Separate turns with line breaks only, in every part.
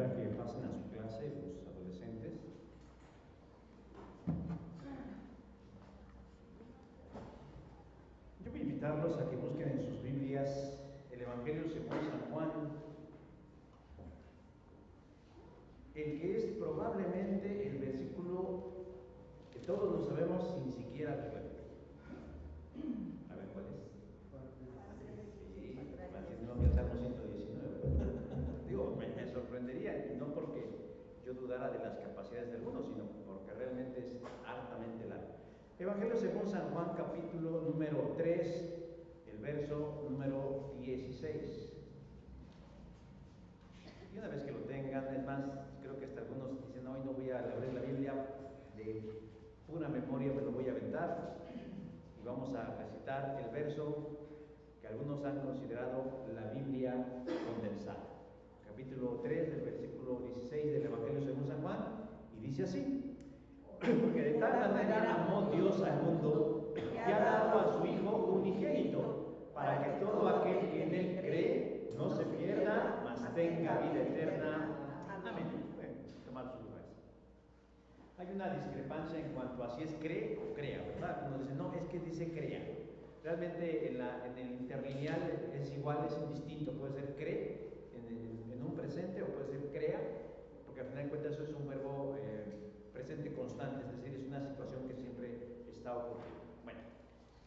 invitar a que pasen a su clase los adolescentes. Yo voy a invitarlos a que busquen en sus Biblias el Evangelio según San Juan, el que es probablemente el versículo que todos lo sabemos sin siquiera leerlo. A ver, ¿cuál es? Sí, no, el Salmo 119. Digo, me sorprendería, y no porque yo dudara de las capacidades de algunos, sino porque realmente es hartamente largo. Evangelio según San Juan, capítulo número 3, el verso número 16. Y una vez que lo tengan, es más, creo que hasta algunos dicen, hoy no voy a leer la Biblia, de pura memoria me lo voy a aventar, y vamos a recitar el verso que algunos han considerado la Biblia condensada. Capítulo 3, del versículo 16 del Evangelio según San Juan, y dice así: porque de tal manera amó Dios al mundo, que ha dado a su Hijo unigénito, para que todo aquel que en él cree no se pierda, mas tenga vida eterna. Amén. Bueno, tomar sus lugares. Hay una discrepancia en cuanto a si es cree o crea, ¿verdad? Uno dice, no, es que dice crea. Realmente en el interlineal es igual, es indistinto, puede ser cree en un presente o puede ser crea, porque al final de cuentas eso es un verbo presente constante, es decir, es una situación que siempre está ocurriendo. Bueno,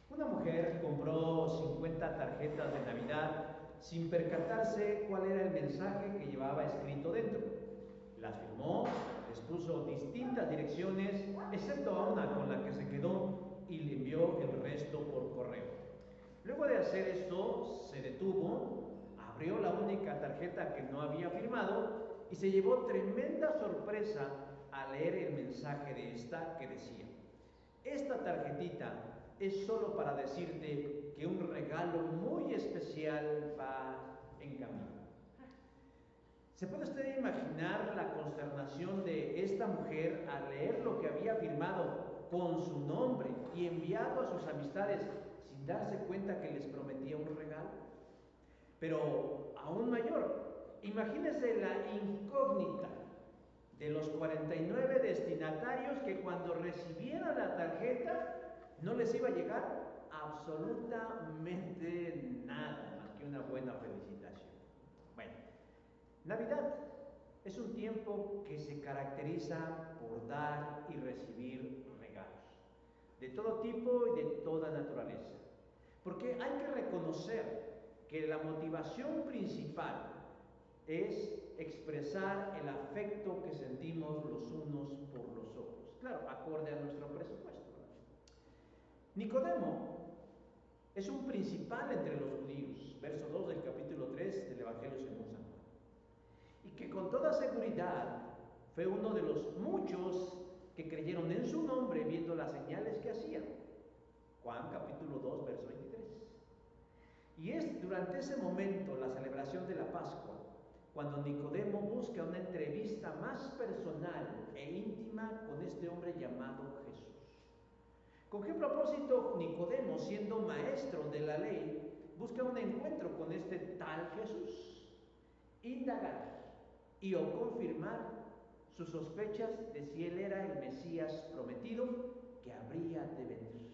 una mujer compró 50 tarjetas de Navidad sin percatarse cuál era el mensaje que llevaba escrito dentro. Las firmó, les puso distintas direcciones, excepto a una con la que se quedó, y le envió el resto por correo. Luego de hacer esto, se detuvo, abrió la única tarjeta que no había firmado y se llevó tremenda sorpresa al leer el mensaje de esta que decía: esta tarjetita es solo para decirte que un regalo muy especial va en camino. ¿Se puede usted imaginar la consternación de esta mujer al leer lo que había firmado con su nombre y enviado a sus amistades sin darse cuenta que les prometía un regalo? Pero aún mayor, imagínese la incógnita de los 49 destinatarios que cuando recibieran la tarjeta no les iba a llegar absolutamente nada más que una buena felicitación. Bueno, Navidad es un tiempo que se caracteriza por dar y recibir regalos, de todo tipo y de toda naturaleza, porque hay que reconocer que la motivación principal es expresar el afecto que sentimos los unos por los otros, claro, acorde a nuestro presupuesto. Nicodemo es un principal entre los judíos, verso 2 del capítulo 3 del Evangelio según San Juan, y que con toda seguridad fue uno de los muchos que creyeron en su nombre viendo las señales que hacía. Juan capítulo 2, verso 23. Y es durante ese momento, la celebración de la Pascua, cuando Nicodemo busca una entrevista más personal e íntima con este hombre llamado Jesús. ¿Con qué propósito Nicodemo, siendo maestro de la ley, busca un encuentro con este tal Jesús? Indagar y o confirmar sus sospechas de si él era el Mesías prometido que habría de venir.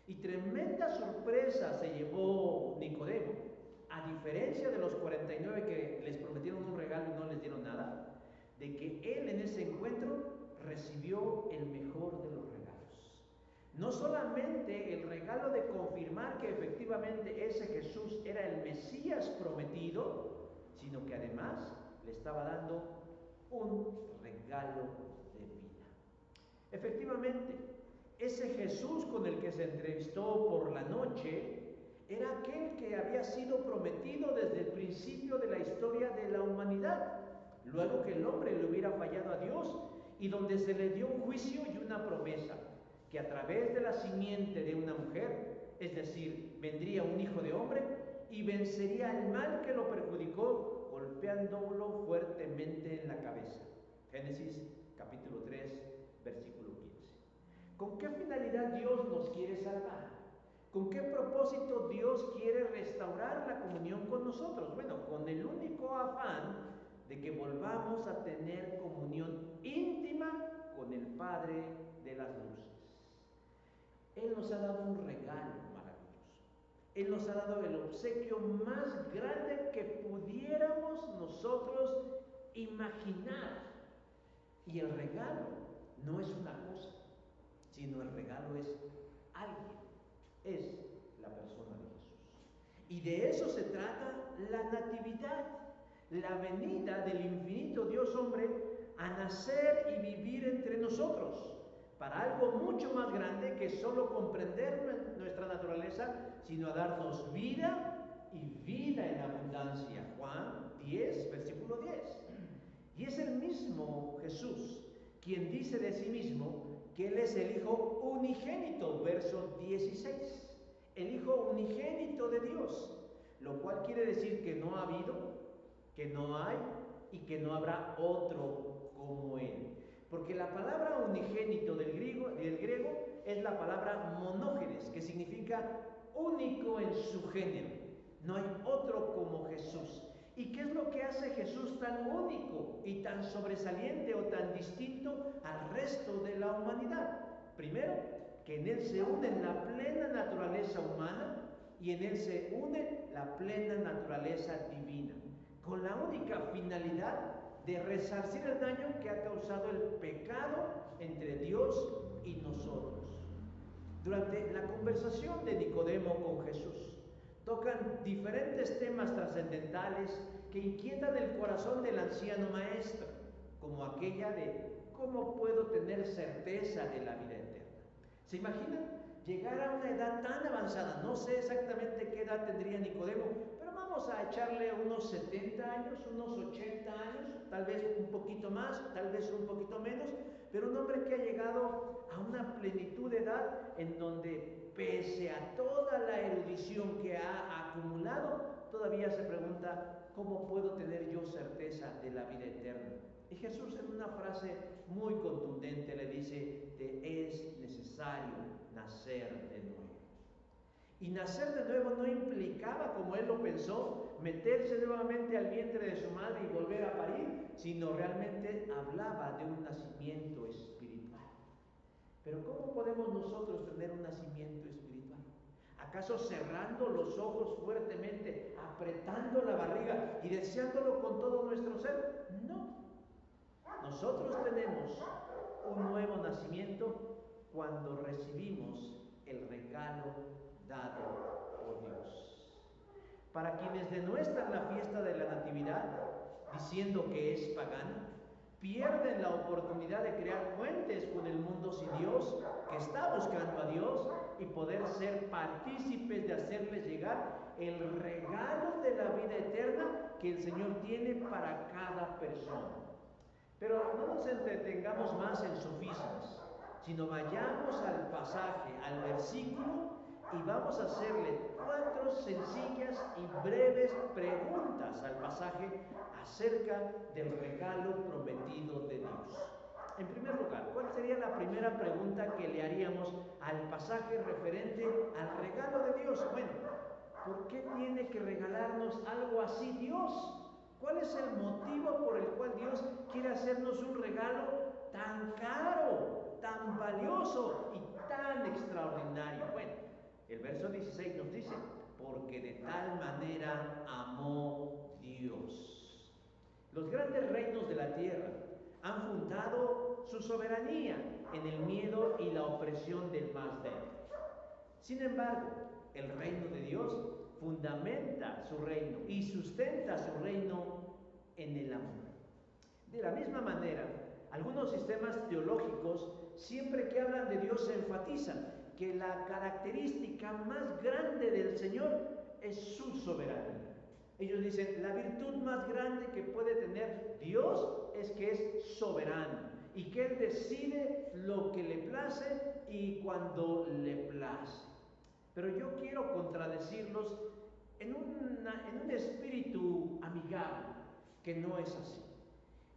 Y tremenda sorpresa se llevó Nicodemo, a diferencia de los 49 que les prometieron un regalo y no les dieron nada, de que él en ese encuentro recibió el mejor de los regalos. No solamente el regalo de confirmar que efectivamente ese Jesús era el Mesías prometido, sino que además le estaba dando un regalo de vida. Efectivamente, ese Jesús con el que se entrevistó por la noche era aquel que había sido prometido desde el principio de la historia de la humanidad, luego que el hombre le hubiera fallado a Dios, y donde se le dio un juicio y una promesa, que a través de la simiente de una mujer, es decir, vendría un hijo de hombre y vencería el mal que lo perjudicó, golpeándolo fuertemente en la cabeza. Génesis capítulo 3, versículo 15. ¿Con qué finalidad Dios nos quiere salvar? ¿Con qué propósito Dios quiere restaurar la comunión con nosotros? Bueno, con el único afán de que volvamos a tener comunión íntima con el Padre de las luces. Él nos ha dado un regalo maravilloso. Él nos ha dado el obsequio más grande que pudiéramos nosotros imaginar. Y el regalo no es una cosa, sino el regalo es alguien, es la persona de Jesús. Y de eso se trata la natividad, la venida del infinito Dios hombre a nacer y vivir entre nosotros, para algo mucho más grande que solo comprender nuestra naturaleza, sino a darnos vida y vida en abundancia. Juan 10, versículo 10. Y es el mismo Jesús quien dice de sí mismo que Él es el Hijo unigénito, verso 16. El Hijo unigénito de Dios, lo cual quiere decir que no ha habido, que no hay y que no habrá otro como Él. Porque la palabra unigénito del griego es la palabra monógenes, que significa único en su género. No hay otro como Jesús. ¿Y qué es lo que hace Jesús tan único y tan sobresaliente o tan distinto al resto de la humanidad? Primero, que en Él se une la plena naturaleza humana y en Él se une la plena naturaleza divina, con la única finalidad de resarcir el daño que ha causado el pecado entre Dios y nosotros. Durante la conversación de Nicodemo con Jesús, tocan diferentes temas trascendentales que inquietan el corazón del anciano maestro, como aquella de ¿cómo puedo tener certeza de la vida eterna? ¿Se imaginan llegar a una edad tan avanzada? No sé exactamente qué edad tendría Nicodemo, pero vamos a echarle unos 70 años, unos 80 años, tal vez un poquito más, tal vez un poquito menos, pero un hombre que ha llegado a una plenitud de edad en donde, pese a toda la erudición que ha acumulado, todavía se pregunta, ¿cómo puedo tener yo certeza de la vida eterna? Y Jesús, en una frase muy contundente, le dice, te es necesario nacer de nuevo. Y nacer de nuevo no implicaba, como él lo pensó, meterse nuevamente al vientre de su madre y volver a parir, sino realmente hablaba de un nacimiento espiritual. Pero ¿cómo podemos nosotros tener un nacimiento espiritual? ¿Acaso cerrando los ojos fuertemente, apretando la barriga y deseándolo con todo nuestro ser? No. Nosotros tenemos un nuevo nacimiento cuando recibimos el regalo dado por Dios. Para quienes denuestran la fiesta de la Natividad, diciendo que es pagana, pierden la oportunidad de crear puentes con el mundo sin Dios, que está buscando a Dios, y poder ser partícipes de hacerles llegar el regalo de la vida eterna que el Señor tiene para cada persona. Pero no nos entretengamos más en sofismas, sino vayamos al pasaje, al versículo, y vamos a hacerle 4 sencillas y breves preguntas al pasaje acerca del regalo prometido de Dios. En primer lugar, ¿cuál sería la primera pregunta que le haríamos al pasaje referente al regalo de Dios? Bueno, ¿por qué tiene que regalarnos algo así Dios? ¿Cuál es el motivo por el cual Dios quiere hacernos un regalo tan caro, tan valioso y tan extraordinario? Bueno, el verso 16 nos dice, porque de tal manera amó Dios. Los grandes reinos de la tierra han fundado su soberanía en el miedo y la opresión del más débil. Sin embargo, el reino de Dios fundamenta su reino y sustenta su reino en el amor. De la misma manera, algunos sistemas teológicos, siempre que hablan de Dios, enfatizan que la característica más grande del Señor es su soberanía. Ellos dicen, la virtud más grande que puede tener Dios es que es soberano y que Él decide lo que le place y cuando le place. Pero yo quiero contradecirlos en un espíritu amigable, que no es así.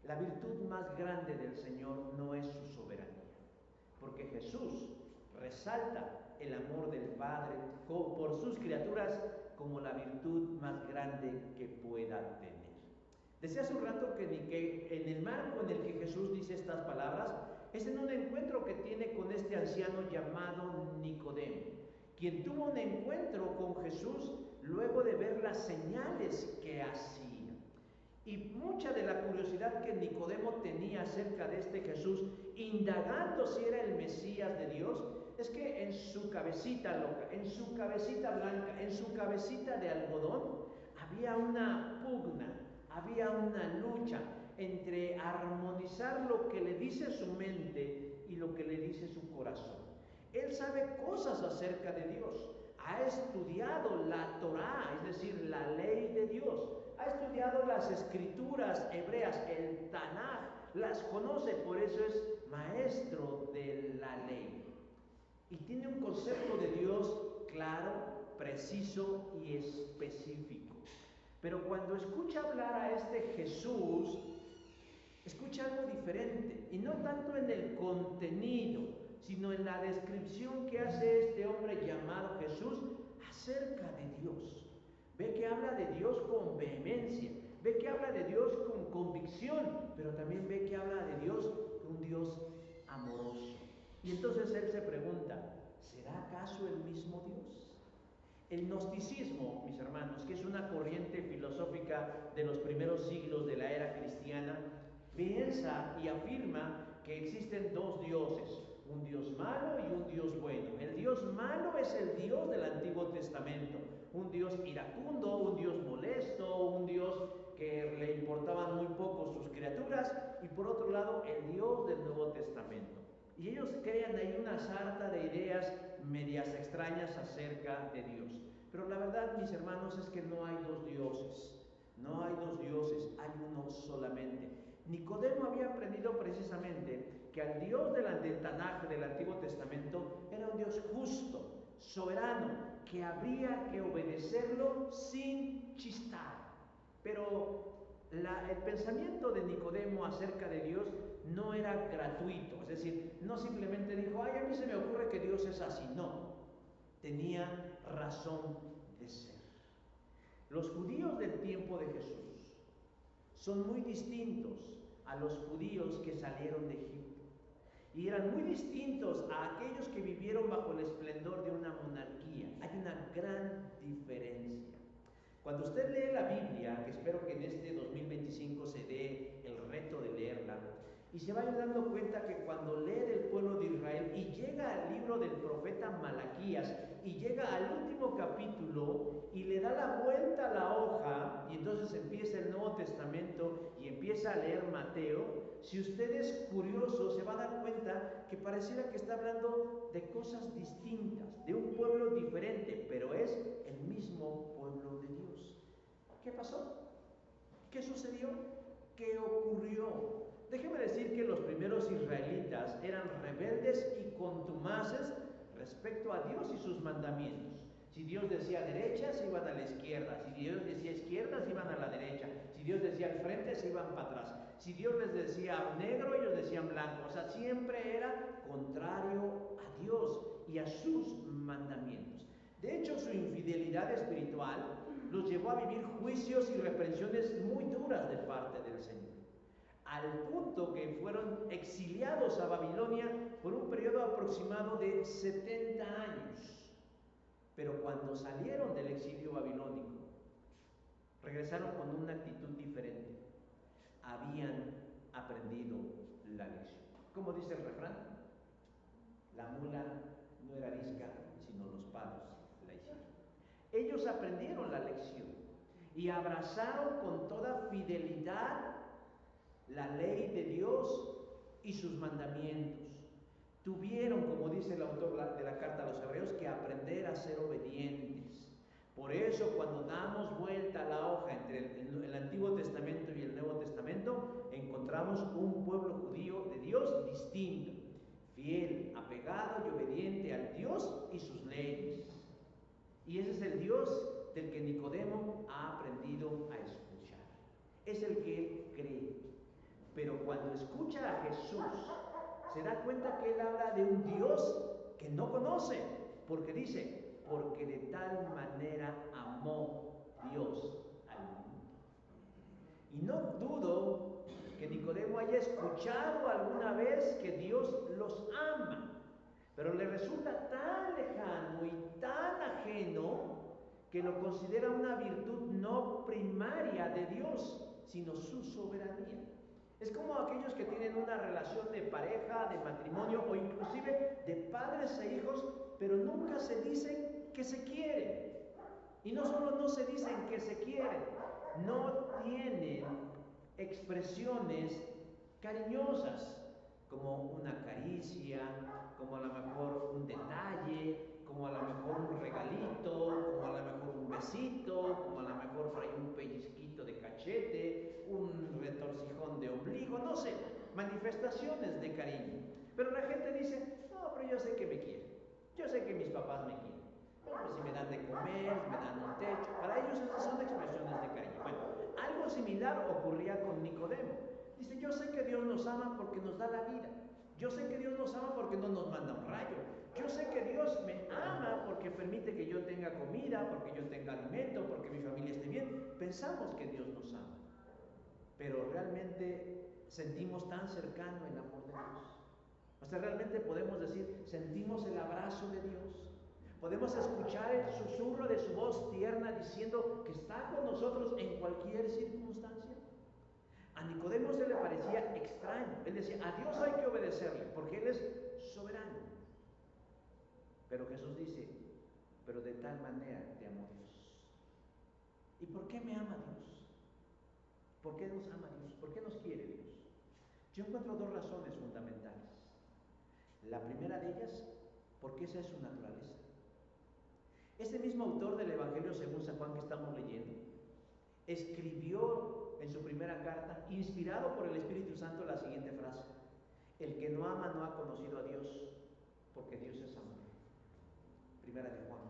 La virtud más grande del Señor no es su soberanía, porque Jesús resalta el amor del Padre por sus criaturas como la virtud más grande que pueda tener. Decía hace un rato que en el marco en el que Jesús dice estas palabras es en un encuentro que tiene con este anciano llamado Nicodemo, quien tuvo un encuentro con Jesús luego de ver las señales que hacía. Y mucha de la curiosidad que Nicodemo tenía acerca de este Jesús, indagando si era el Mesías de Dios, es que en su cabecita loca, en su cabecita blanca, en su cabecita de algodón, había una pugna, había una lucha entre armonizar lo que le dice su mente y lo que le dice su corazón. Él sabe cosas acerca de Dios, ha estudiado la Torá, es decir, la ley de Dios, ha estudiado las escrituras hebreas, el Tanaj, las conoce, por eso es maestro de la ley. Y tiene un concepto de Dios claro, preciso y específico. Pero cuando escucha hablar a este Jesús, escucha algo diferente, y no tanto en el contenido, sino en la descripción que hace este hombre llamado Jesús acerca de Dios. Ve que habla de Dios con vehemencia, ve que habla de Dios con convicción, pero también ve que habla de Dios, un Dios amoroso. Y entonces él se pregunta, ¿será acaso el mismo Dios? El gnosticismo, mis hermanos, que es una corriente filosófica de los primeros siglos de la era cristiana, piensa y afirma que existen dos dioses, un Dios malo y un Dios bueno. El Dios malo es el Dios del Antiguo Testamento, un Dios iracundo, un Dios molesto, un Dios que le importaban muy poco sus criaturas, y por otro lado el Dios del Nuevo Testamento. Y ellos crean ahí una sarta de ideas medias extrañas acerca de Dios. Pero la verdad, mis hermanos, es que no hay dos dioses, no hay dos dioses, hay uno solamente. Nicodemo había aprendido precisamente que al Dios del Tanaj, del Antiguo Testamento, era un Dios justo, soberano, que habría que obedecerlo sin chistar. Pero el pensamiento de Nicodemo acerca de Dios no era gratuito, es decir, no simplemente dijo, ay, a mí se me ocurre que Dios es así, no, tenía razón de ser. Los judíos del tiempo de Jesús son muy distintos a los judíos que salieron de Egipto, y eran muy distintos a aquellos que vivieron bajo el esplendor de una monarquía. Hay una gran diferencia. Cuando usted lee la Biblia, que espero que en este 2025 se dé el reto de leerla, y se vaya dando cuenta que cuando lee del pueblo de Israel y llega al libro del profeta Malaquías y llega al último capítulo y le da la vuelta a la hoja, y entonces empieza el Nuevo Testamento y empieza a leer Mateo, si usted es curioso se va a dar cuenta que pareciera que está hablando de cosas distintas, de un pueblo diferente, pero es el mismo pueblo de Dios. ¿Qué pasó? ¿Qué sucedió? ¿Qué ocurrió? Déjeme decir que los primeros israelitas eran rebeldes y contumaces respecto a Dios y sus mandamientos. Si Dios decía derecha, se iban a la izquierda. Si Dios decía izquierda, se iban a la derecha. Si Dios decía al frente, se iban para atrás. Si Dios les decía negro, ellos decían blanco. O sea, siempre era contrario a Dios y a sus mandamientos. De hecho, su infidelidad espiritual los llevó a vivir juicios y reprensiones muy duras de parte del Señor, al punto que fueron exiliados a Babilonia por un periodo aproximado de 70 años. Pero cuando salieron del exilio babilónico, regresaron con una actitud diferente. Habían aprendido la lección. ¿Cómo dice el refrán? La mula no era arisca, sino los palos la hicieron. Ellos aprendieron la lección y abrazaron con toda fidelidad la ley de Dios y sus mandamientos. Tuvieron, como dice el autor de la carta a los Hebreos, que aprender a ser obedientes. Por eso, cuando damos vuelta a la hoja entre el Antiguo Testamento y el Nuevo Testamento, encontramos un pueblo judío de Dios distinto, fiel, apegado y obediente al Dios y sus leyes. Y ese es el Dios del que Nicodemo ha aprendido a escuchar. Es el que él cree. Pero cuando escucha a Jesús, se da cuenta que él habla de un Dios que no conoce, porque dice, porque de tal manera amó Dios al mundo. Y no haya escuchado alguna vez que Dios los ama, pero le resulta tan lejano y tan ajeno que lo considera una virtud no primaria de Dios, sino su soberanía. Es como aquellos que tienen una relación de pareja, de matrimonio o inclusive de padres e hijos, pero nunca se dicen que se quieren. Y no solo no se dicen que se quieren, no tienen expresiones cariñosas, como una caricia, como a lo mejor un detalle, como a lo mejor un regalito, como a lo mejor un besito, como a lo mejor por ahí un pellizquito de cachete, un retorcijón de ombligo, no sé, manifestaciones de cariño. Pero la gente dice, no, pero yo sé que me quieren, yo sé que mis papás me quieren. Pues si me dan de comer, me dan un techo, para ellos esas son expresiones de cariño. Bueno, algo similar ocurría con Nicodemo. Dice, yo sé que Dios nos ama porque nos da la vida. Yo sé que Dios nos ama porque no nos manda un rayo. Yo sé que Dios me ama porque permite que yo tenga comida, porque yo tenga alimento, porque mi familia esté bien. Pensamos que Dios nos ama, pero realmente sentimos tan cercano el amor de Dios. O sea, realmente podemos decir, sentimos el abrazo de Dios. Podemos escuchar el susurro de su voz tierna diciendo que está con nosotros en cualquier circunstancia. A Nicodemo se le parecía extraño. Él decía, a Dios hay que obedecerle porque Él es soberano. Pero Jesús dice, pero de tal manera te amó Dios. ¿Y por qué me ama Dios? ¿Por qué nos ama Dios? ¿Por qué nos quiere Dios? Yo encuentro dos razones fundamentales. La primera de ellas, porque esa es su naturaleza. Este mismo autor del Evangelio según San Juan que estamos leyendo, escribió en su primera carta, inspirado por el Espíritu Santo, la siguiente frase: el que no ama no ha conocido a Dios, porque Dios es amor. Primera de Juan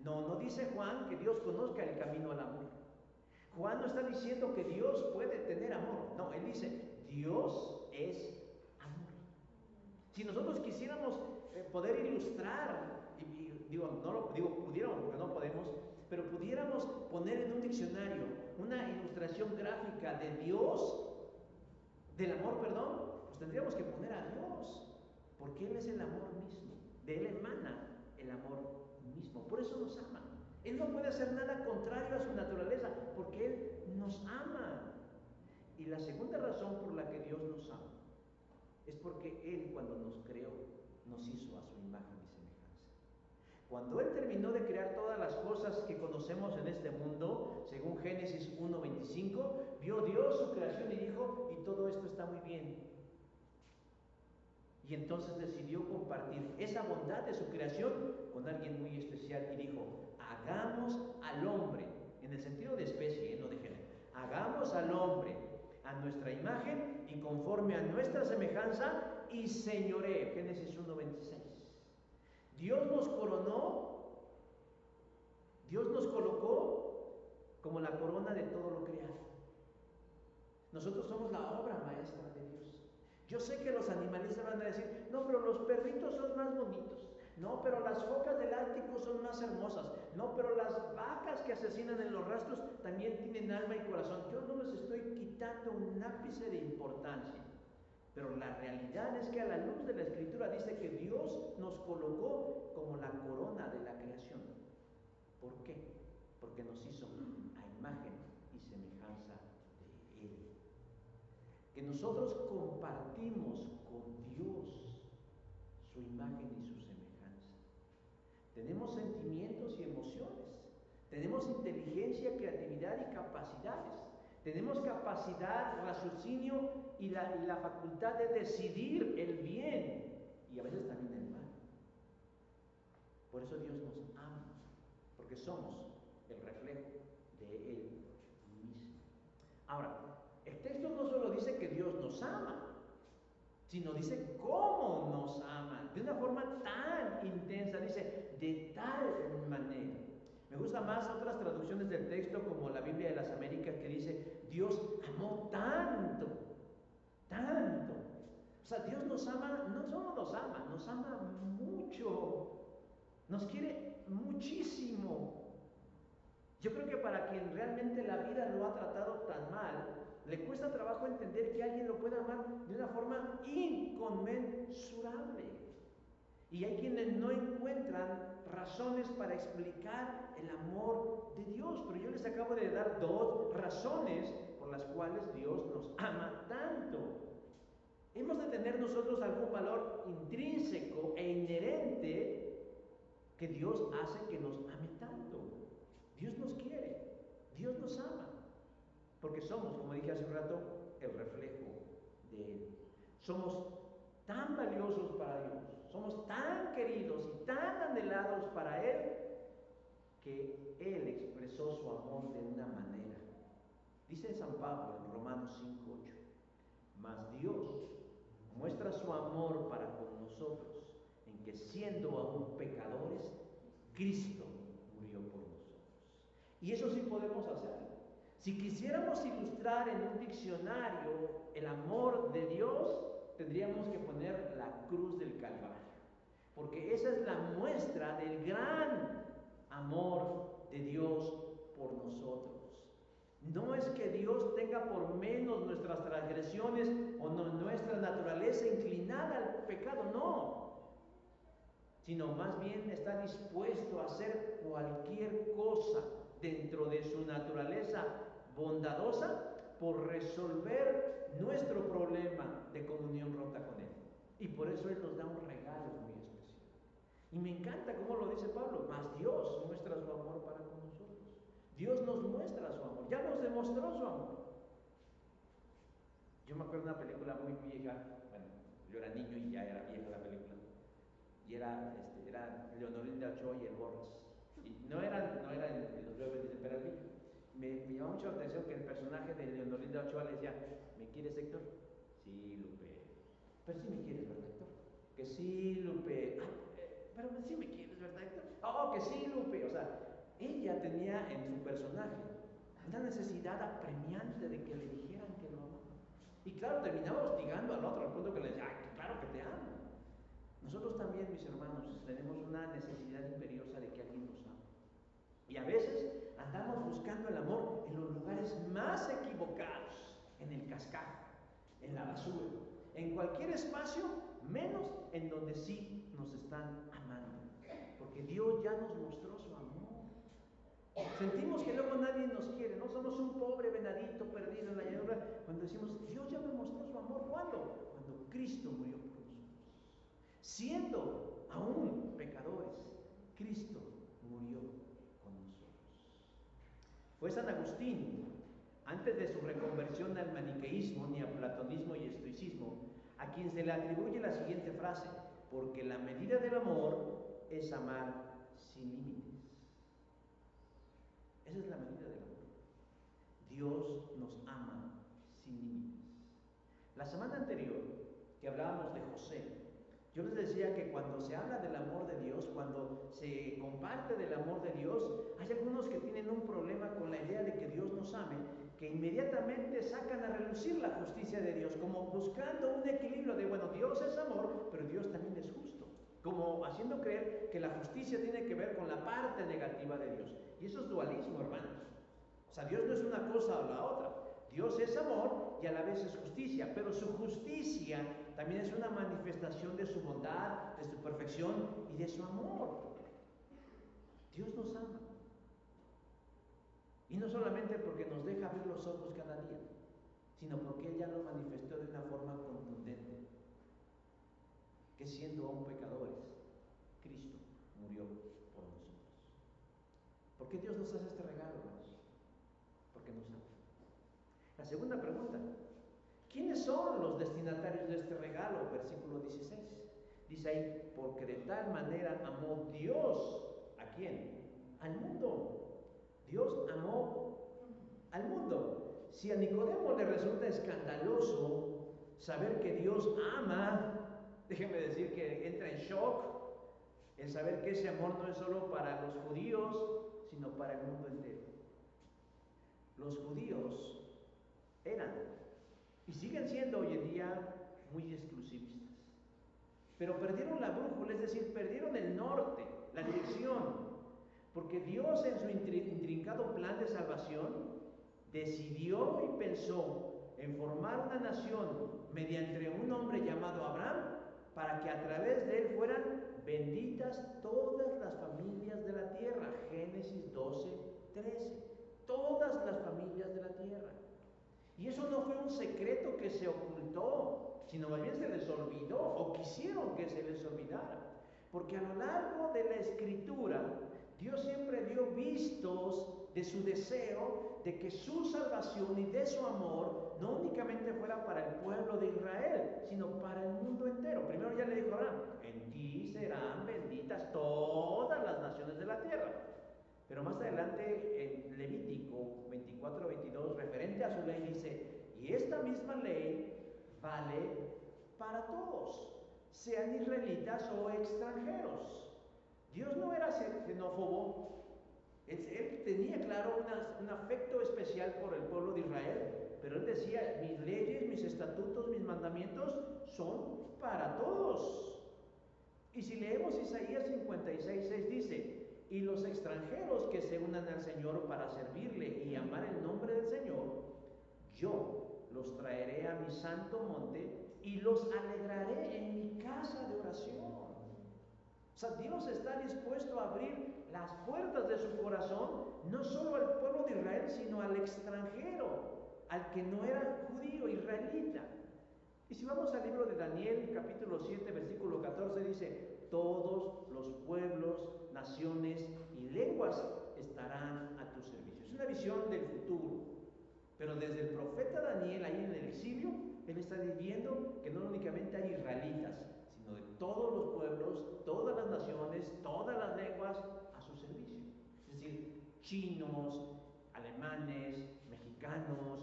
4:8. No dice Juan que Dios conozca el camino al amor. Juan no está diciendo que Dios puede tener amor. No, él dice, Dios es amor. Si nosotros quisiéramos poder ilustrar, pudiéramos porque no podemos, pero pudiéramos poner en un diccionario una ilustración gráfica de Dios, del amor, pues tendríamos que poner a Dios, porque Él es el amor mismo, de Él emana el amor mismo, por eso nos ama. Él no puede hacer nada contrario a su naturaleza, porque Él nos ama. Y la segunda razón por la que Dios nos ama es porque Él, cuando nos creó, nos hizo a su imagen y semejanza. Cuando Él terminó de crear todas las cosas que conocemos en este mundo, según Génesis 1:25, vio Dios su creación y dijo, y todo esto está muy bien. Y entonces decidió compartir esa bondad de su creación con alguien muy especial y dijo, hagamos al hombre, en el sentido de especie, no de género, hagamos al hombre a nuestra imagen y conforme a nuestra semejanza y señoree. Génesis 1:26. Dios nos coronó, Dios nos colocó como la corona de todo lo creado. Nosotros somos la obra maestra de Dios. Yo sé que los animalistas van a decir, no, pero los perritos son más bonitos. No, pero las focas del Ártico son más hermosas. No, pero las vacas que asesinan en los rastros también tienen alma y corazón. Yo no les estoy quitando un ápice de importancia. Pero la realidad es que a la luz de la Escritura dice que Dios nos colocó como la corona de la creación. ¿Por qué? Porque nos hizo a imagen y semejanza de Él. Que nosotros compartimos con Dios su imagen y su semejanza. Tenemos sentimientos y emociones, tenemos inteligencia, creatividad y capacidades, tenemos capacidad, raciocinio y la facultad de decidir el bien y a veces también el mal. Por eso Dios nos ama, porque somos el reflejo de Él mismo. Ahora, el texto no solo dice que Dios nos ama, sino dice cómo nos ama, de una forma tan intensa, dice de tal manera. Me gusta más otras traducciones del texto como la Biblia de las Américas que dice Dios amó tanto, tanto. O sea, Dios nos ama, no solo nos ama mucho, nos quiere muchísimo. Yo creo que para quien realmente la vida lo ha tratado tan mal, le cuesta trabajo entender que alguien lo pueda amar de una forma inconmensurable. Y hay quienes no encuentran razones para explicar el amor de Dios, pero yo les acabo de dar 2 razones por las cuales Dios nos ama tanto. Hemos de tener nosotros algún valor intrínseco e inherente que Dios hace que nos ame tanto. Dios nos quiere, Dios nos ama, porque somos, como dije hace un rato, el reflejo de Él. Somos tan valiosos para Dios, somos tan queridos y tan anhelados para Él, que Él expresó su amor de una manera. Dice San Pablo en Romanos 5:8, mas Dios muestra su amor para con nosotros en que siendo aún pecadores, Cristo murió por nosotros. Y eso sí podemos hacer. Si quisiéramos ilustrar en un diccionario el amor de Dios, tendríamos que poner la cruz del Calvario, porque esa es la muestra del gran amor de Dios por nosotros. No es que Dios tenga por menos nuestras transgresiones o nuestra naturaleza inclinada al pecado, no, sino más bien está dispuesto a hacer cualquier cosa dentro de su naturaleza bondadosa por resolver nuestro problema de comunión rota con Él. Y por eso Él nos da un regalo muy especial. Y me encanta cómo lo dice Pablo, mas Dios muestra su amor para con nosotros. Dios nos muestra su amor, ya nos demostró su amor. Yo me acuerdo de una película muy vieja, bueno, yo era niño y ya era vieja la película, y era Leonorinda Ochoa y el Borras. Y no eran los Rebeldes de Peralvillo. Me llamó mucho la atención que el personaje de Leonorinda Ochoa le decía, ¿me quieres, Héctor? Sí, Lupe. Pero sí me quieres, ¿verdad, Héctor? Que sí, Lupe. Pero sí me quieres, ¿verdad, Héctor? Oh, que sí, Lupe. O sea, ella tenía en su personaje una necesidad apremiante de que le dijeran que lo amaba. Y claro, terminaba hostigando al otro al punto que le decía, ¡ay, claro que te amo! Nosotros también, mis hermanos, tenemos una necesidad imperiosa de que alguien nos ame. Y a veces andamos buscando el amor en los lugares más equivocados, en el cascajo, en la basura, en cualquier espacio, menos en donde sí nos están amando. Porque Dios ya nos mostró su amor. Sentimos que luego nadie nos quiere, ¿no? Somos un pobre venadito perdido en la llanura. Cuando decimos, Dios ya me mostró su amor, ¿cuándo? Cuando Cristo murió por nosotros. Siendo aún pecadores, Cristo murió con nosotros. Fue San Agustín, antes de su reconversión al maniqueísmo, ni a platonismo y estoicismo, a quien se le atribuye la siguiente frase, porque la medida del amor es amar sin límites. Esa es la medida del amor. Dios nos ama sin límites. La semana anterior, que hablábamos de José, yo les decía que cuando se habla del amor de Dios, cuando se comparte del amor de Dios, hay algunos que tienen un problema con la idea de que Dios nos ame, que inmediatamente sacan a relucir la justicia de Dios, como buscando un equilibrio de, bueno, Dios es amor, pero Dios también es justo, como haciendo creer que la justicia tiene que ver con la parte negativa de Dios. Y eso es dualismo, hermanos. O sea, Dios no es una cosa o la otra. Dios es amor y a la vez es justicia, pero su justicia también es una manifestación de su bondad, de su perfección y de su amor. Dios nos ama. Y no solamente porque nos deja abrir los ojos cada día, sino porque Él ya lo manifestó de una forma contundente, que siendo aún pecadores, Cristo murió por nosotros. ¿Por qué Dios nos hace este regalo, hermanos? Porque nos ama. La segunda pregunta, ¿quiénes son los destinatarios de este regalo? Versículo 16. Dice ahí, porque de tal manera amó Dios, ¿a quién? Al mundo. Dios amó al mundo. Si a Nicodemo le resulta escandaloso saber que Dios ama, déjeme decir que entra en shock el saber que ese amor no es solo para los judíos, sino para el mundo entero. Los judíos eran y siguen siendo hoy en día muy exclusivistas, pero perdieron la brújula, es decir, perdieron el norte, la dirección, Porque Dios en su intrincado plan de salvación decidió y pensó en formar una nación mediante un hombre llamado Abraham, para que a través de él fueran benditas todas las familias de la tierra. Génesis 12:13. Todas las familias de la tierra. Y eso no fue un secreto que se ocultó, sino más bien se les olvidó, o quisieron que se les olvidara. Porque a lo largo de la Escritura, Dios siempre dio vistos de su deseo de que su salvación y de su amor no únicamente fuera para el pueblo de Israel, sino para el mundo entero. Primero ya le dijo a Abraham: en ti serán benditas todas las naciones de la tierra. Pero más adelante en Levítico 24:22, referente a su ley, dice: y esta misma ley vale para todos, sean israelitas o extranjeros. Dios no era xenófobo. Él tenía claro un afecto especial por el pueblo de Israel, pero él decía: mis leyes, mis estatutos, mis mandamientos son para todos. Y si leemos Isaías 56:6, dice: y los extranjeros que se unan al Señor para servirle y amar el nombre del Señor, yo los traeré a mi santo monte y los alegraré en mi casa de oración. O sea, Dios está dispuesto a abrir las puertas de su corazón, no solo al pueblo de Israel, sino al extranjero, al que no era judío, israelita. Y si vamos al libro de Daniel, capítulo 7, versículo 14, dice: todos los pueblos, naciones y lenguas estarán a tu servicio. Es una visión del futuro. Pero desde el profeta Daniel, ahí en el exilio, él está viendo que no únicamente hay israelitas, sino de todos los pueblos, todas las naciones, todas las lenguas a su servicio. Es decir, chinos, alemanes, mexicanos,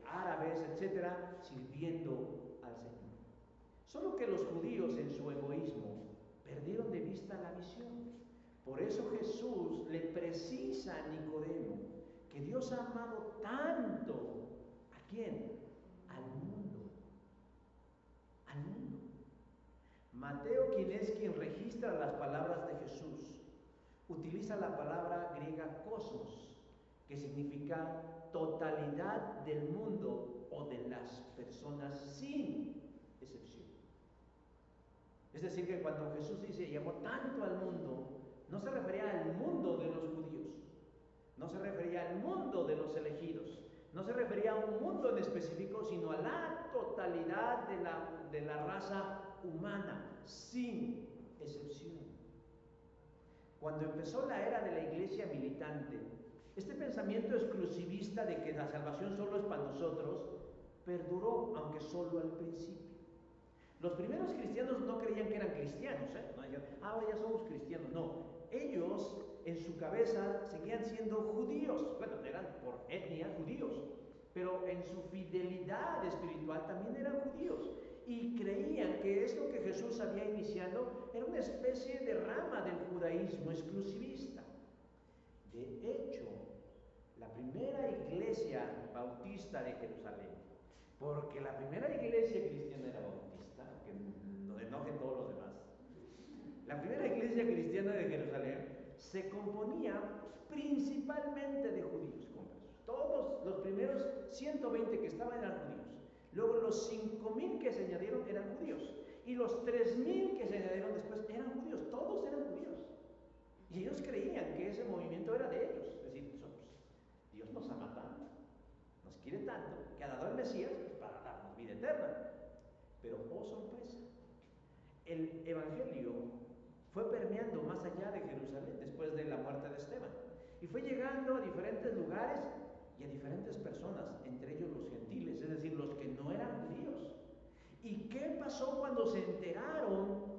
árabes, etcétera, sirviendo al Señor. Solo que los judíos, en su egoísmo, perdieron de vista la visión. Por eso Jesús le precisa a Nicodemo que Dios ha amado tanto. ¿A quién? Al mundo. Al mundo. Mateo, quien registra las palabras de Jesús, utiliza la palabra griega cosmos, que significa totalidad del mundo o de las personas sin excepción. Es decir, que cuando Jesús dice: y amó tanto al mundo, no se refería al mundo de los judíos, no se refería al mundo de los elegidos, no se refería a un mundo en específico, sino a la totalidad de la raza humana, sin excepción. Cuando empezó la era de la iglesia militante, este pensamiento exclusivista de que la salvación solo es para nosotros perduró, aunque solo al principio. Los primeros cristianos no creían que eran cristianos, no dijeron: ahora ya somos cristianos. No, ellos en su cabeza seguían siendo judíos. Bueno, eran por etnia judíos, pero en su fidelidad espiritual también eran judíos. Y creían que esto que Jesús había iniciado era una especie de rama del judaísmo exclusivista. De hecho, la primera iglesia bautista de Jerusalén, porque la primera iglesia cristiana era bautista, que no enojen todos los demás, la primera iglesia cristiana de Jerusalén se componía principalmente de judíos conversos. Todos los primeros 120 que estaban eran judíos. Luego los 5,000 que se añadieron eran judíos. Y los 3,000 que se añadieron después eran judíos. Todos eran judíos. Y ellos creían que ese movimiento era de ellos. Es decir, Dios nos ama tanto, nos quiere tanto, que ha dado al Mesías para darnos vida eterna. Pero, oh sorpresa, el evangelio fue permeando más allá de Jerusalén después de la muerte de Esteban. Y fue llegando a diferentes lugares y a diferentes personas, entre ellos los gentiles, es decir, los que no eran judíos. ¿Y qué pasó cuando se enteraron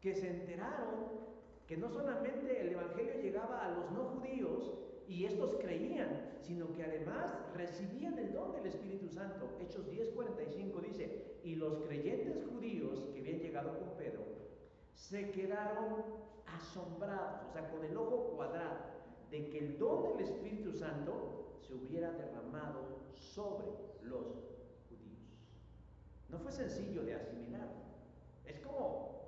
que no solamente el evangelio llegaba a los no judíos y estos creían, sino que además recibían el don del Espíritu Santo? Hechos 10:45 dice: y los creyentes judíos que habían llegado con Pedro se quedaron asombrados, o sea, con el ojo cuadrado, de que el don del Espíritu Santo se hubiera derramado sobre los judíos. No fue sencillo de asimilar. Es como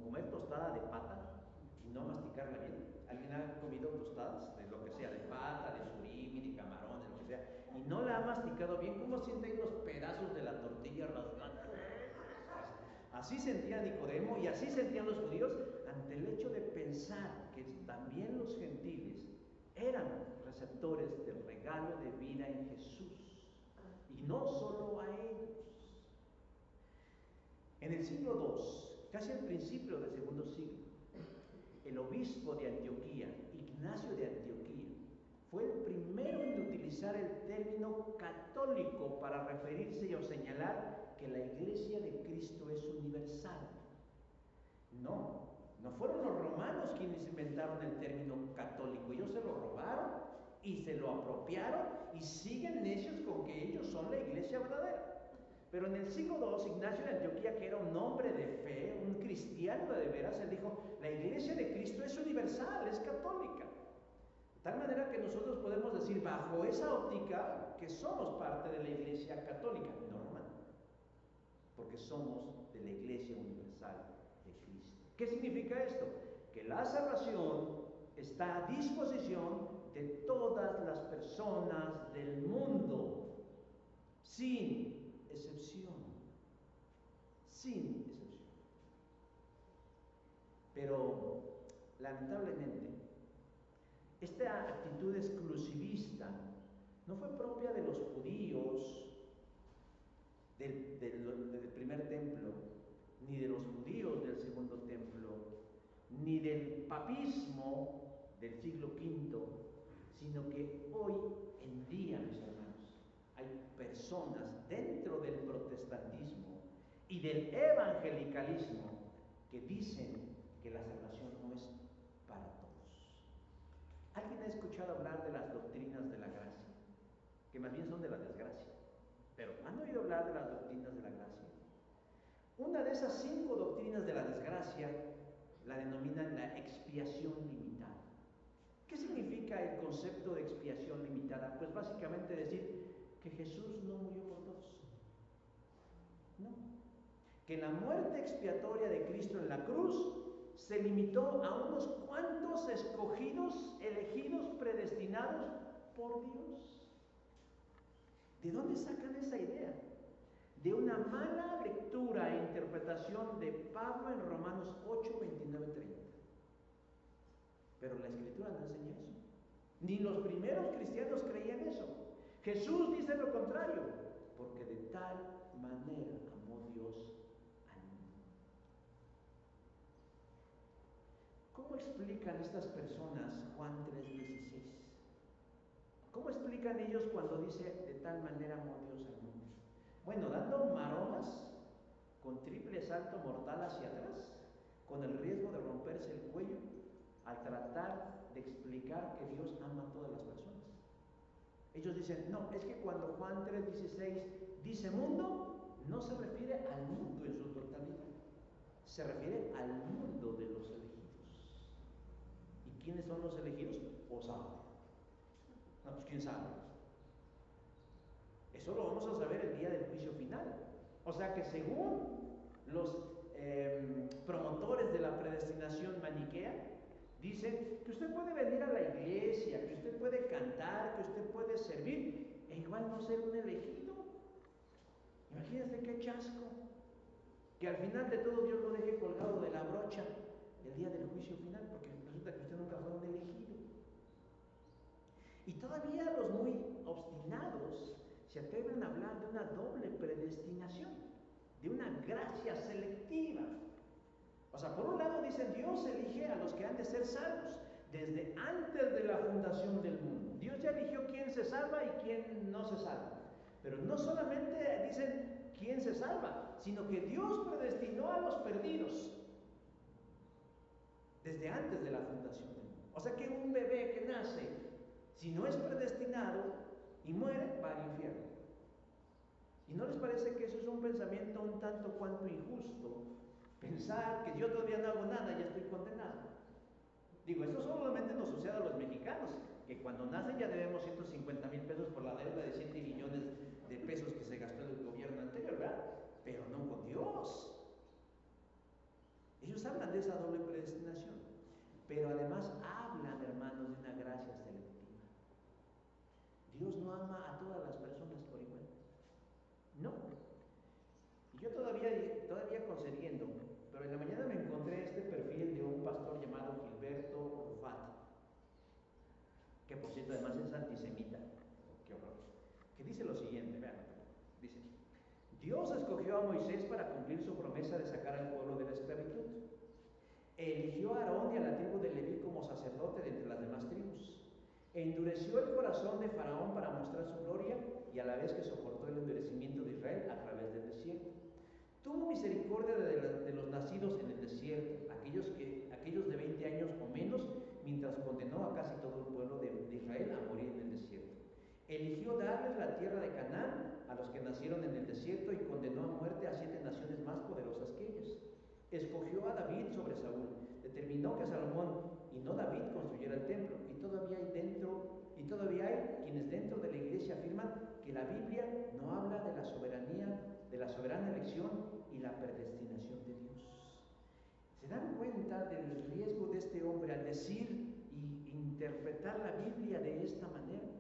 comer tostada de pata no masticarla bien. ¿Alguien ha comido tostadas de lo que sea, de pata, de surimi, de camarón, de lo que sea, y no la ha masticado bien? ¿Cómo siente ahí los pedazos de la tortilla rasgando? Así sentía Nicodemo y así sentían los judíos ante el hecho de pensar que también los gentiles eran receptores del regalo de vida en Jesús, y no solo a ellos. En el siglo II, casi al principio del segundo siglo, el obispo de Antioquía, Ignacio de Antioquía, fue el primero en utilizar el término católico para referirse o señalar que la Iglesia de Cristo es universal. No fueron los romanos quienes inventaron el término católico. Ellos se lo robaron y se lo apropiaron y siguen necios con que ellos son la Iglesia verdadera. Pero en el siglo II, Ignacio de Antioquía, que era un hombre de fe, un cristiano de veras, él dijo: la Iglesia de Cristo es universal, es católica. De tal manera que nosotros podemos decir, bajo esa óptica, que somos parte de la Iglesia católica, no romana, porque somos de la Iglesia universal de Cristo. ¿Qué significa esto? Que la salvación está a disposición de todas las personas del mundo, sin excepción. Sin excepción. Pero, lamentablemente, esta actitud exclusivista no fue propia de los judíos del primer templo, ni de los judíos del segundo templo, ni del papismo del siglo V, sino que hoy en día, mis hermanos, hay personas dentro del protestantismo y del evangelicalismo que dicen que la salvación no es para todos. ¿Alguien ha escuchado hablar de las doctrinas de la gracia? Que más bien son de la desgracia. Pero ¿han oído hablar de las doctrinas de la gracia? Una de esas 5 doctrinas de la desgracia la denominan la expiación limitada. ¿Qué significa el concepto de expiación limitada? Pues básicamente decir que Jesús no murió por todos. No. Que la muerte expiatoria de Cristo en la cruz se limitó a unos cuantos escogidos, elegidos, predestinados por Dios. ¿De dónde sacan esa idea? De una mala lectura e interpretación de Pablo en Romanos 8, 29, 30. Pero la Escritura no enseña eso. Ni los primeros cristianos creían eso. Jesús dice lo contrario, porque de tal manera amó Dios al mundo. ¿Cómo explican estas personas Juan 3:16? ¿Cómo explican ellos cuando dice de tal manera amó Dios al mundo? Bueno, dando maromas con triple salto mortal hacia atrás, con el riesgo de romperse el cuello, al tratar de explicar que Dios ama a todas las personas. Ellos dicen, no, es que cuando Juan 3:16 dice mundo, no se refiere al mundo en su totalidad, se refiere al mundo de los elegidos. ¿Y quiénes son los elegidos? Pues sabe. No, pues quién sabe. Eso lo vamos a saber el día del juicio final. O sea que según los promotores de la predestinación maniquea, dicen que usted puede venir a la iglesia, que usted puede cantar, que usted puede servir, e igual no ser un elegido. Imagínense qué chasco. Que al final de todo Dios lo deje colgado de la brocha el día del juicio final, porque resulta que usted nunca fue un elegido. Y todavía los muy obstinados se atreven a hablar de una doble predestinación, de una gracia selectiva. O sea, por un lado dicen, Dios elige a los que han de ser salvos desde antes de la fundación del mundo. Dios ya eligió quién se salva y quién no se salva. Pero no solamente dicen quién se salva, sino que Dios predestinó a los perdidos desde antes de la fundación del mundo. O sea que un bebé que nace, si no es predestinado y muere, va al infierno. ¿Y no les parece que eso es un pensamiento un tanto cuanto injusto? Pensar que yo todavía no hago nada y ya estoy condenado. Digo, eso solamente nos sucede a los mexicanos, que cuando nacen ya debemos 150,000 pesos por la deuda de 7 billones de pesos que se gastó el gobierno anterior, ¿verdad? Pero no con Dios. Ellos hablan de esa doble predestinación. pero además hablan, hermanos, de una gracia selectiva. Dios no ama a todas las personas por igual. No. Y yo todavía concediendo, pero en la mañana me encontré este perfil de un pastor llamado Gilberto Rufat, que por cierto además es antisemita. Qué horror. Que dice lo siguiente, vean, dice: Dios escogió a Moisés para cumplir su promesa de sacar al pueblo de la esclavitud. Eligió a Aarón y a la tribu de Leví como sacerdote de entre las demás tribus. Endureció el corazón de Faraón para mostrar su gloria y a la vez que soportó el endurecimiento de Israel a través del desierto. Tuvo misericordia de los nacidos en el desierto, aquellos de 20 años o menos, mientras condenó a casi todo el pueblo de Israel a morir en el desierto. Eligió darles la tierra de Canaán a los que nacieron en el desierto y condenó a muerte a 7 naciones más poderosas que ellos. Escogió a David sobre Saúl, determinó que Salomón y no David construyera el templo, y todavía hay quienes dentro de la iglesia afirman que la Biblia no habla de la soberana elección y la predestinación de Dios. ¿Se dan cuenta del riesgo de este hombre al decir y interpretar la Biblia de esta manera?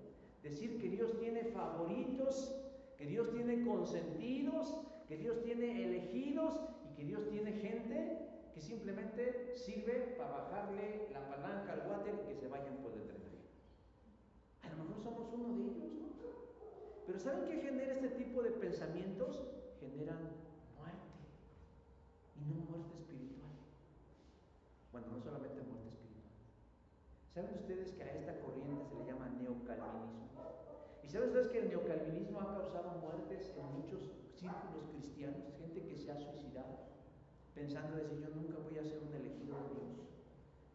Decir que Dios tiene favoritos, que Dios tiene consentidos, que Dios tiene elegidos y que Dios tiene gente que simplemente sirve para bajarle la palanca al water y que se vayan por el drenaje. A lo mejor somos uno de ellos, ¿no? Pero ¿saben qué genera este tipo de pensamientos? Generan muerte, y no muerte espiritual. Bueno, no solamente muerte espiritual. ¿Saben ustedes que a esta corriente se le llama neocalvinismo? ¿Y saben ustedes que el neocalvinismo ha causado muertes en muchos círculos cristianos? Gente que se ha suicidado, pensando decir: yo nunca voy a ser un elegido de Dios.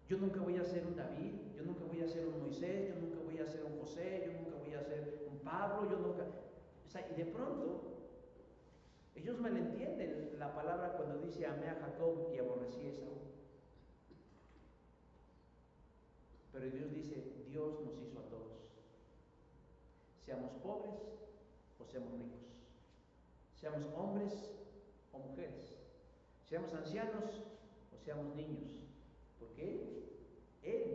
Yo nunca voy a ser un David, yo nunca voy a ser un Moisés, yo nunca voy a ser un José, yo nunca voy a ser un Pablo, yo nunca... O sea, y de pronto, ellos malentienden la palabra cuando dice: amé a Jacob y aborrecí a Esaú. Pero Dios dice: Dios nos hizo a todos. Seamos pobres o seamos ricos. Seamos hombres o mujeres. Seamos ancianos o seamos niños. Porque Él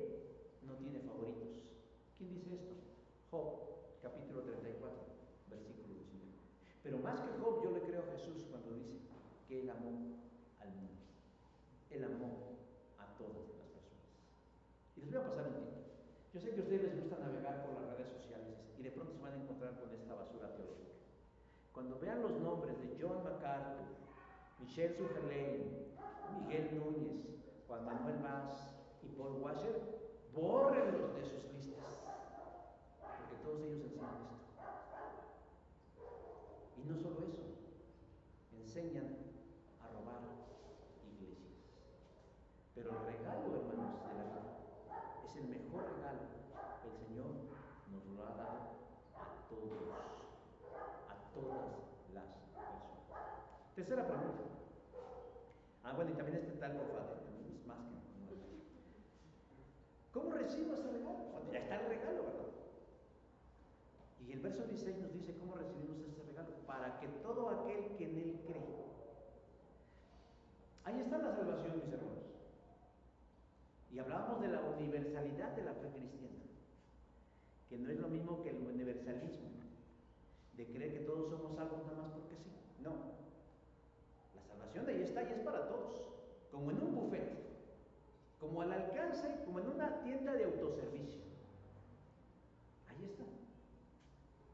no tiene favoritos. ¿Quién dice esto? Job, capítulo 34, versículo 19. Pero más que Job, yo le creo a Jesús cuando dice que Él amó al mundo. Él amó a todas las personas. Y les voy a pasar un tiempo. Yo sé que a ustedes les gusta navegar por las redes sociales y de pronto se van a encontrar con esta basura teológica. Cuando vean los nombres de John MacArthur, Michelle Sutherland, Miguel Núñez, Juan Manuel Vaz y Paul Washer, bórrenlos de sus listas, porque todos ellos enseñan esto. Y no solo eso, enseñan a robar iglesias. Pero el regalo, hermanos, de la vida es el mejor regalo. El Señor nos lo ha dado a todos, a todas las personas. Tercera pregunta. Bueno, y también este tal Rufat, es más que no. ¿Cómo recibo ese regalo? Cuando ya está el regalo, ¿verdad? Y el verso 16 nos dice cómo recibimos ese regalo: para que todo aquel que en Él cree. Ahí está la salvación, mis hermanos. Y hablábamos de la universalidad de la fe cristiana, que no es lo mismo que el universalismo, de creer que todos somos salvos nada más porque sí. No. La salvación de ahí está y es para todos, como en un buffet, como al alcance, como en una tienda de autoservicio. Ahí está.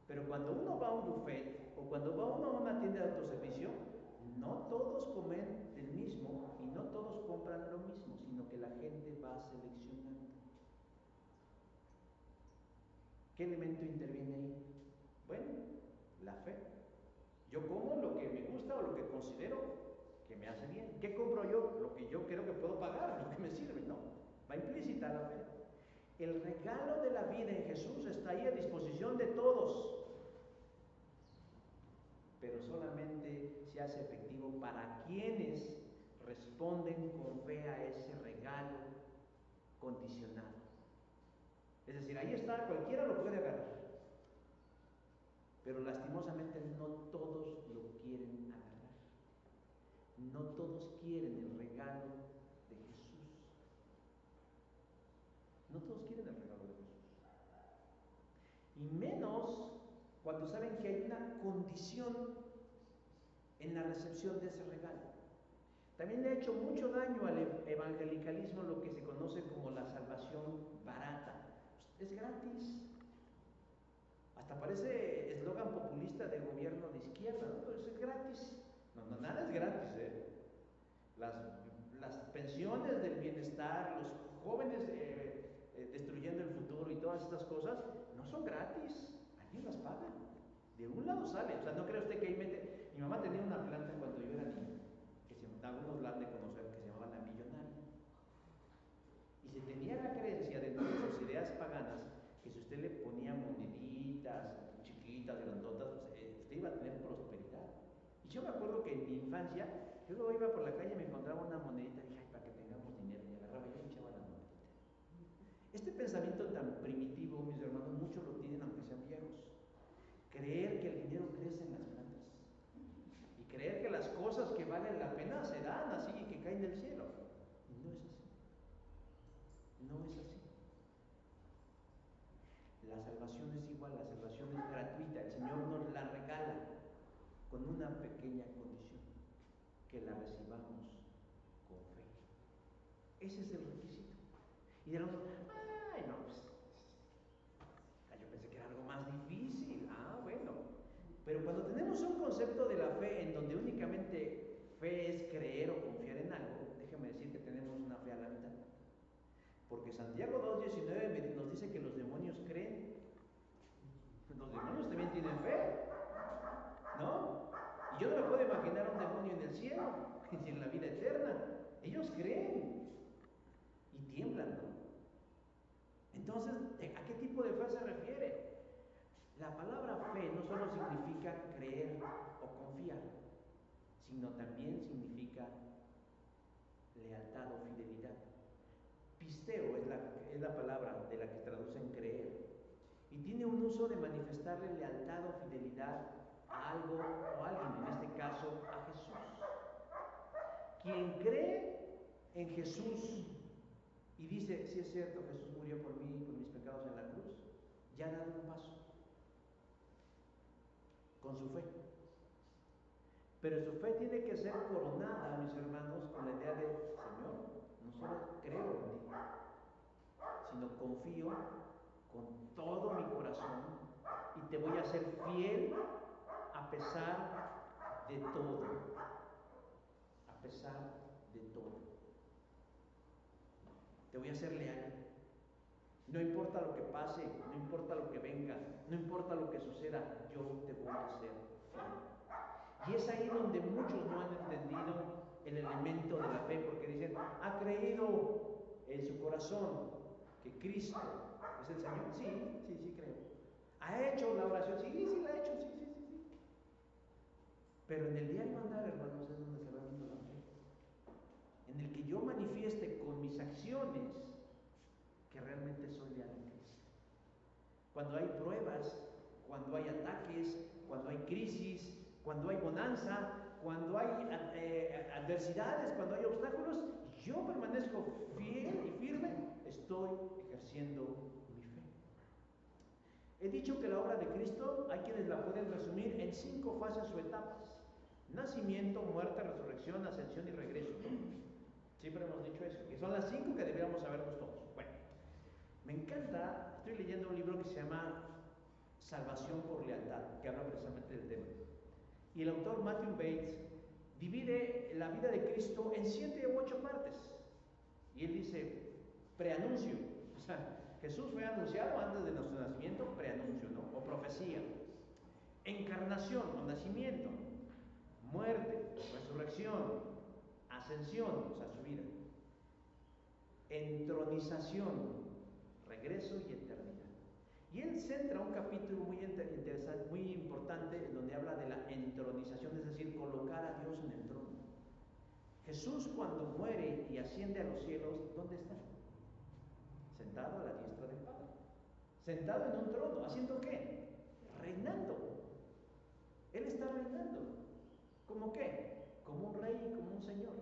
Pero cuando uno va a un buffet o cuando va uno a una tienda de autoservicio, no todos comen el mismo y no todos compran lo mismo, sino que la gente va seleccionando. ¿Qué elemento interviene ahí? Bueno, la fe. Yo como lo que me gusta o lo que considero que me hace bien. ¿Qué compro yo? Lo que yo creo que puedo pagar, lo que me sirve, ¿no? Va implícita la fe. El regalo de la vida en Jesús está ahí a disposición de todos, pero solamente se hace efectivo para quienes responden con fe a ese regalo condicionado. Es decir, ahí está, cualquiera lo puede agarrar, pero lastimosamente no todos lo quieren agarrar. No todos quieren el regalo de Jesús. cuando saben que hay una condición en la recepción de ese regalo. También le ha hecho mucho daño al evangelicalismo lo que se conoce como la salvación barata. Es gratis. Hasta parece eslogan populista de gobierno de izquierda, ¿no? Pero es gratis. No, nada es gratis, ¿eh? Las pensiones del bienestar, los jóvenes destruyendo el futuro y todas estas cosas, no son gratis. Alguien las paga. De un lado sale. O sea, no cree usted que ahí mete. Mi mamá tenía una planta cuando yo era niño, que algunos la han de conocer, que se llamaba La Millonaria. Y se tenía la creencia dentro de sus ideas paganas que si usted le ponía moneditas chiquitas, grandotas, pues, usted iba a tener prosperidad. Y yo me acuerdo que en mi infancia, yo luego iba por la calle y me encontraba una monedita y dije, ay, para que tengamos dinero, y agarraba yo y echaba la monedita. Este pensamiento tan primitivo, mis hermanos, muchos lo tienen aunque sean viejos. Creer que el dinero crece en las plantas y creer que las cosas que valen la pena se dan así y que caen del cielo. Y no es así. No es así. La salvación es igual, la salvación es gratuita. El Señor nos la regala con una pequeña condición: que la recibamos con fe. Ese es el requisito. Y de los, ay, no, pues, yo pensé que era algo más difícil. Bueno. Pero cuando tenemos un concepto de la fe en donde únicamente fe es creer o confiar en algo, déjeme decir que tenemos una fe a la mitad. Porque Santiago 2:19 nos dice que los demonios creen. Los demonios también tienen fe, ¿no? Y yo no me puedo imaginar un demonio en el cielo, en la vida eterna. Ellos creen y tiemblan, ¿no? Entonces, ¿a qué tipo de fe se refiere? La palabra fe no solo significa creer o confiar, sino también significa lealtad o fidelidad. Pisteo es la palabra de la que traducen creer, y tiene un uso de manifestarle lealtad o fidelidad a algo o a alguien, en este caso a Jesús. Quien cree en Jesús y dice, sí es cierto, Jesús murió por mí, por mis pecados en la cruz, ya ha dado un paso con su fe. Pero su fe tiene que ser coronada, mis hermanos, con la idea de, Señor, no solo creo en ti, sino confío con todo mi corazón y te voy a ser fiel a pesar de todo. A pesar de todo. Te voy a ser leal. No importa lo que pase, no importa lo que venga, no importa lo que suceda, yo te voy a ser fiel. Y es ahí donde muchos no han entendido el elemento de la fe, porque dicen, ha creído en su corazón que Cristo es el Señor. Sí creo. ¿Ha hecho la oración? Sí la ha hecho, sí. Pero en el diario andar, hermanos, es donde se va viendo la fe. En el que yo manifieste con mis acciones que realmente soy leal a Cristo. Cuando hay pruebas, cuando hay ataques, cuando hay crisis, cuando hay bonanza, cuando hay adversidades, cuando hay obstáculos, yo permanezco fiel y firme, estoy ejerciendo mi fe. He dicho que la obra de Cristo hay quienes la pueden resumir en 5 fases o etapas: nacimiento, muerte, resurrección, ascensión y regreso. Siempre hemos dicho eso, que son las 5 que deberíamos sabernos todos. Bueno, me encanta, estoy leyendo un libro que se llama Salvación por Lealtad, que habla precisamente del tema. Y el autor Matthew Bates divide la vida de Cristo en 7 u 8 partes. Y él dice, preanuncio, o sea, Jesús fue anunciado antes de nuestro nacimiento, preanuncio, ¿no? O profecía. Encarnación o nacimiento, muerte, resurrección, ascensión, o sea, subida. Entronización, regreso y eternidad. Y él centra un capítulo muy interesante, muy importante, en donde habla de la entronización, es decir, colocar a Dios en el trono. Jesús, cuando muere y asciende a los cielos, ¿dónde está? Sentado a la diestra del Padre. Sentado en un trono, ¿haciendo qué? Reinando. Él está reinando. ¿Cómo qué? Como un rey y como un señor.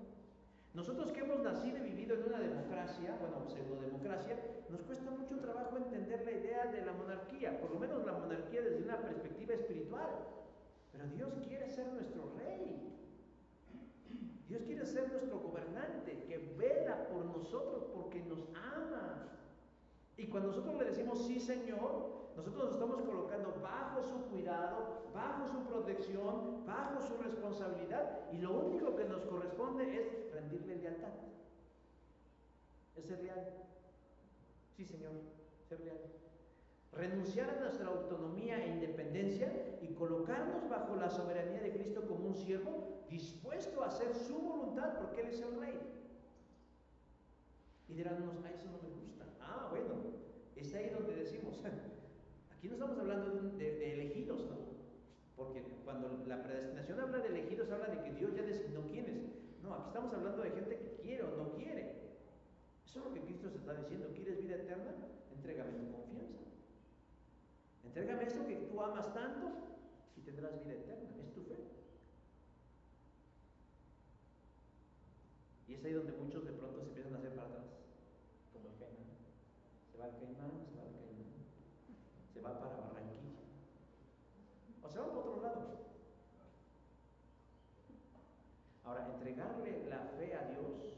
Nosotros que hemos nacido y vivido en una democracia, bueno, pseudodemocracia, nos cuesta mucho trabajo entender la idea de la monarquía, por lo menos la monarquía desde una perspectiva espiritual. Pero Dios quiere ser nuestro rey. Dios quiere ser nuestro gobernante, que vela por nosotros porque nos ama. Y cuando nosotros le decimos sí, Señor, nosotros nos estamos colocando bajo su cuidado, bajo su protección, bajo su responsabilidad, y lo único que nos corresponde es rendirle lealtad. Es ser leal. Sí, Señor, ser leal. Renunciar a nuestra autonomía e independencia y colocarnos bajo la soberanía de Cristo como un siervo dispuesto a hacer su voluntad porque Él es el Rey. Y dirán unos, eso no me gusta. Bueno, es ahí donde decimos, aquí no estamos hablando de elegidos, ¿no? Porque cuando la predestinación habla de elegidos, habla de que Dios ya designó quiénes. No, aquí estamos hablando de gente que quiere o no quiere. Eso es lo que Cristo se está diciendo. ¿Quieres vida eterna? Entrégame tu confianza. Entrégame esto que tú amas tanto y tendrás vida eterna. Es tu fe. Y es ahí donde muchos de pronto se empiezan a hacer para atrás, como el Caimán. Se va al Caimán, se va al Caimán, se va para Barranquilla, o se va para otro lado. Ahora, entregarle la fe a Dios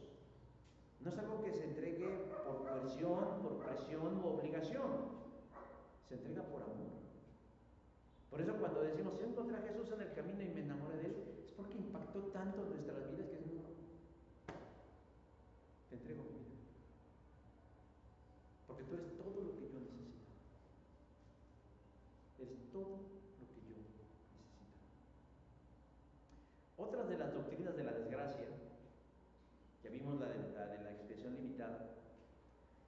no es algo que se entregue por coerción, por presión u obligación. Se entrega por amor. Por eso cuando decimos, yo encontré a Jesús en el camino y me enamoré de Él, es porque impactó tanto en nuestras vidas que decimos, te entrego mi vida. Porque tú eres todo lo que yo necesito. Eres todo lo que yo necesito. Otras de las doctrinas de la desgracia, ya vimos la de la expiación limitada,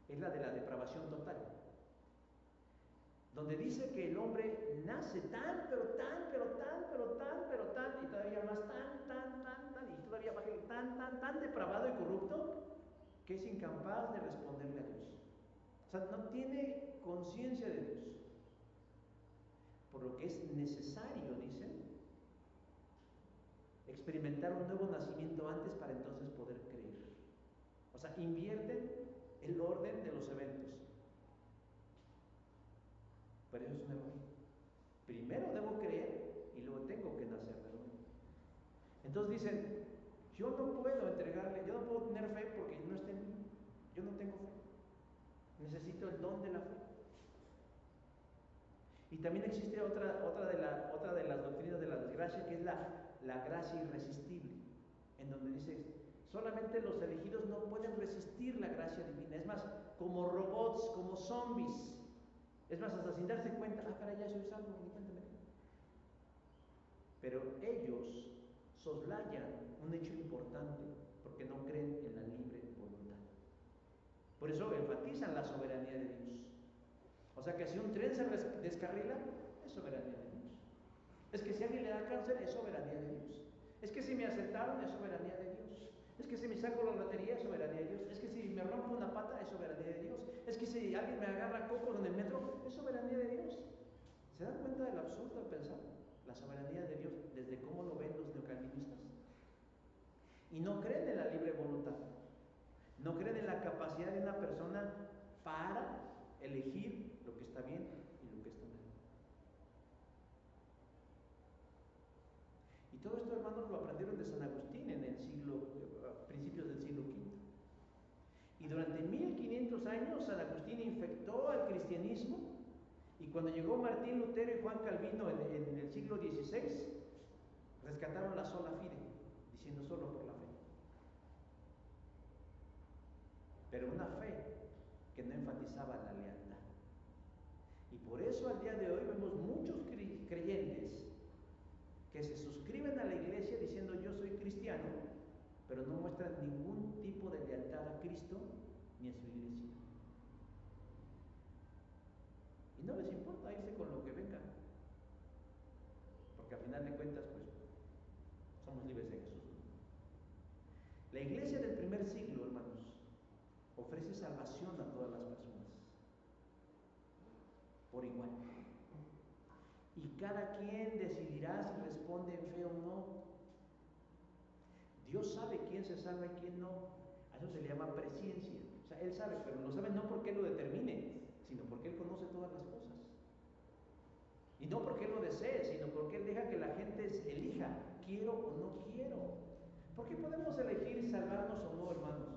es la de la depravación total, donde dice que el hombre nace tan, y todavía más y todavía más tan depravado y corrupto, que es incapaz de responderle a Dios. O sea, no tiene conciencia de Dios. Por lo que es necesario, dicen, experimentar un nuevo nacimiento antes para entonces poder creer. O sea, invierten el orden de los eventos. Pero eso es un error. Primero debo creer y luego tengo que nacer de nuevo. Entonces dicen, yo no puedo entregarle, yo no puedo tener fe porque no está en mí. Yo no tengo fe. Necesito el don de la fe. Y también existe otra de las doctrinas de la desgracia, que es la gracia irresistible, en donde dice, solamente los elegidos no pueden resistir la gracia divina. Es más, como robots, como zombies. Es más, hasta sin darse cuenta, caray, ya soy salvo, ni cuenta me di. Pero ellos soslayan un hecho importante, porque no creen en la libre voluntad. Por eso enfatizan la soberanía de Dios. O sea que si un tren se descarrila, es soberanía de Dios. Es que si alguien le da cáncer, es soberanía de Dios. Es que si me aceptaron, es soberanía de Dios. Es que si me saco la lotería, es soberanía de Dios. Es que si me rompo una pata, es soberanía de Dios. Es que si alguien me agarra coco en el metro, es soberanía de Dios. ¿Se dan cuenta del absurdo de pensar la soberanía de Dios desde cómo lo ven los neocalvinistas? Y no creen en la libre voluntad. No creen en la capacidad de una persona para elegir lo que está bien y lo que está mal. Y todo esto, hermanos, lo aprendieron de San Agustín en el principios del siglo V. Y durante 1500 años San Agustín infectó al cristianismo, y cuando llegó Martín Lutero y Juan Calvino en el siglo XVI, rescataron la sola fide, diciendo solo por la fe. Pero una fe que no enfatizaba la lealtad. Y por eso al día de hoy vemos muchos creyentes que se suscriben a la iglesia diciendo yo soy cristiano, pero no muestran ningún tipo de lealtad a Cristo ni a su iglesia. Y no les importa irse con lo que venga, porque al final de cuentas, pues, somos libres de Jesús. La iglesia del primer siglo, hermanos, ofrece salvación a todas las personas, por igual. Y cada quien decidirá si responde en fe o no. Dios sabe quién se salva y quién no. A eso se le llama presciencia. O sea, Él sabe, pero lo sabe no porque Él lo determine, sino porque Él conoce todas las cosas. Y no porque Él lo desee, sino porque Él deja que la gente elija, quiero o no quiero. ¿Por qué podemos elegir salvarnos o no, hermanos?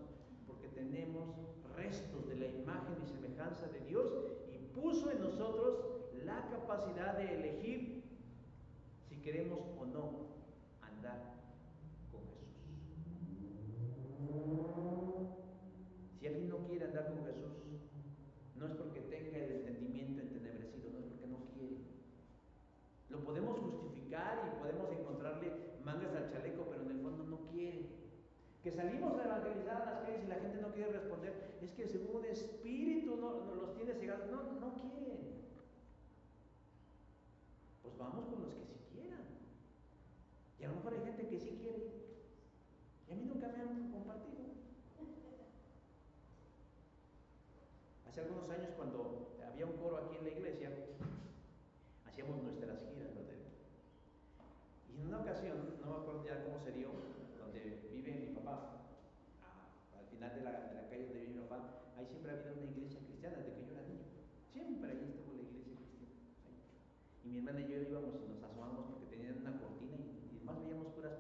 Porque tenemos restos de la imagen y semejanza de Dios y puso en nosotros la capacidad de elegir si queremos o no andar con Jesús. Si alguien no quiere andar con Jesús, no es porque tenga el entendimiento entenebrecido, no es porque no quiere. Lo podemos justificar y podemos encontrarle mangas al chaleco, pero en el fondo no quiere. Que salimos a evangelizar a las calles y la gente no quiere responder, es que según un espíritu no los tiene cegados. No quieren. Pues vamos con los que sí quieran. Y a lo mejor hay gente que sí quiere y a mí nunca me han compartido. Hace algunos años, cuando había un coro aquí en la iglesia, hacíamos nuestras giras, ¿verdad? Y en una ocasión, no me acuerdo ya cómo se dio, donde vive mi papá, al final de la calle donde vive mi papá, ahí siempre ha habido una iglesia cristiana desde que yo era niño. Siempre ahí estuvo la iglesia cristiana. Ahí. Y mi hermana y yo íbamos y nos asomábamos porque tenían una cortina y más veíamos puras,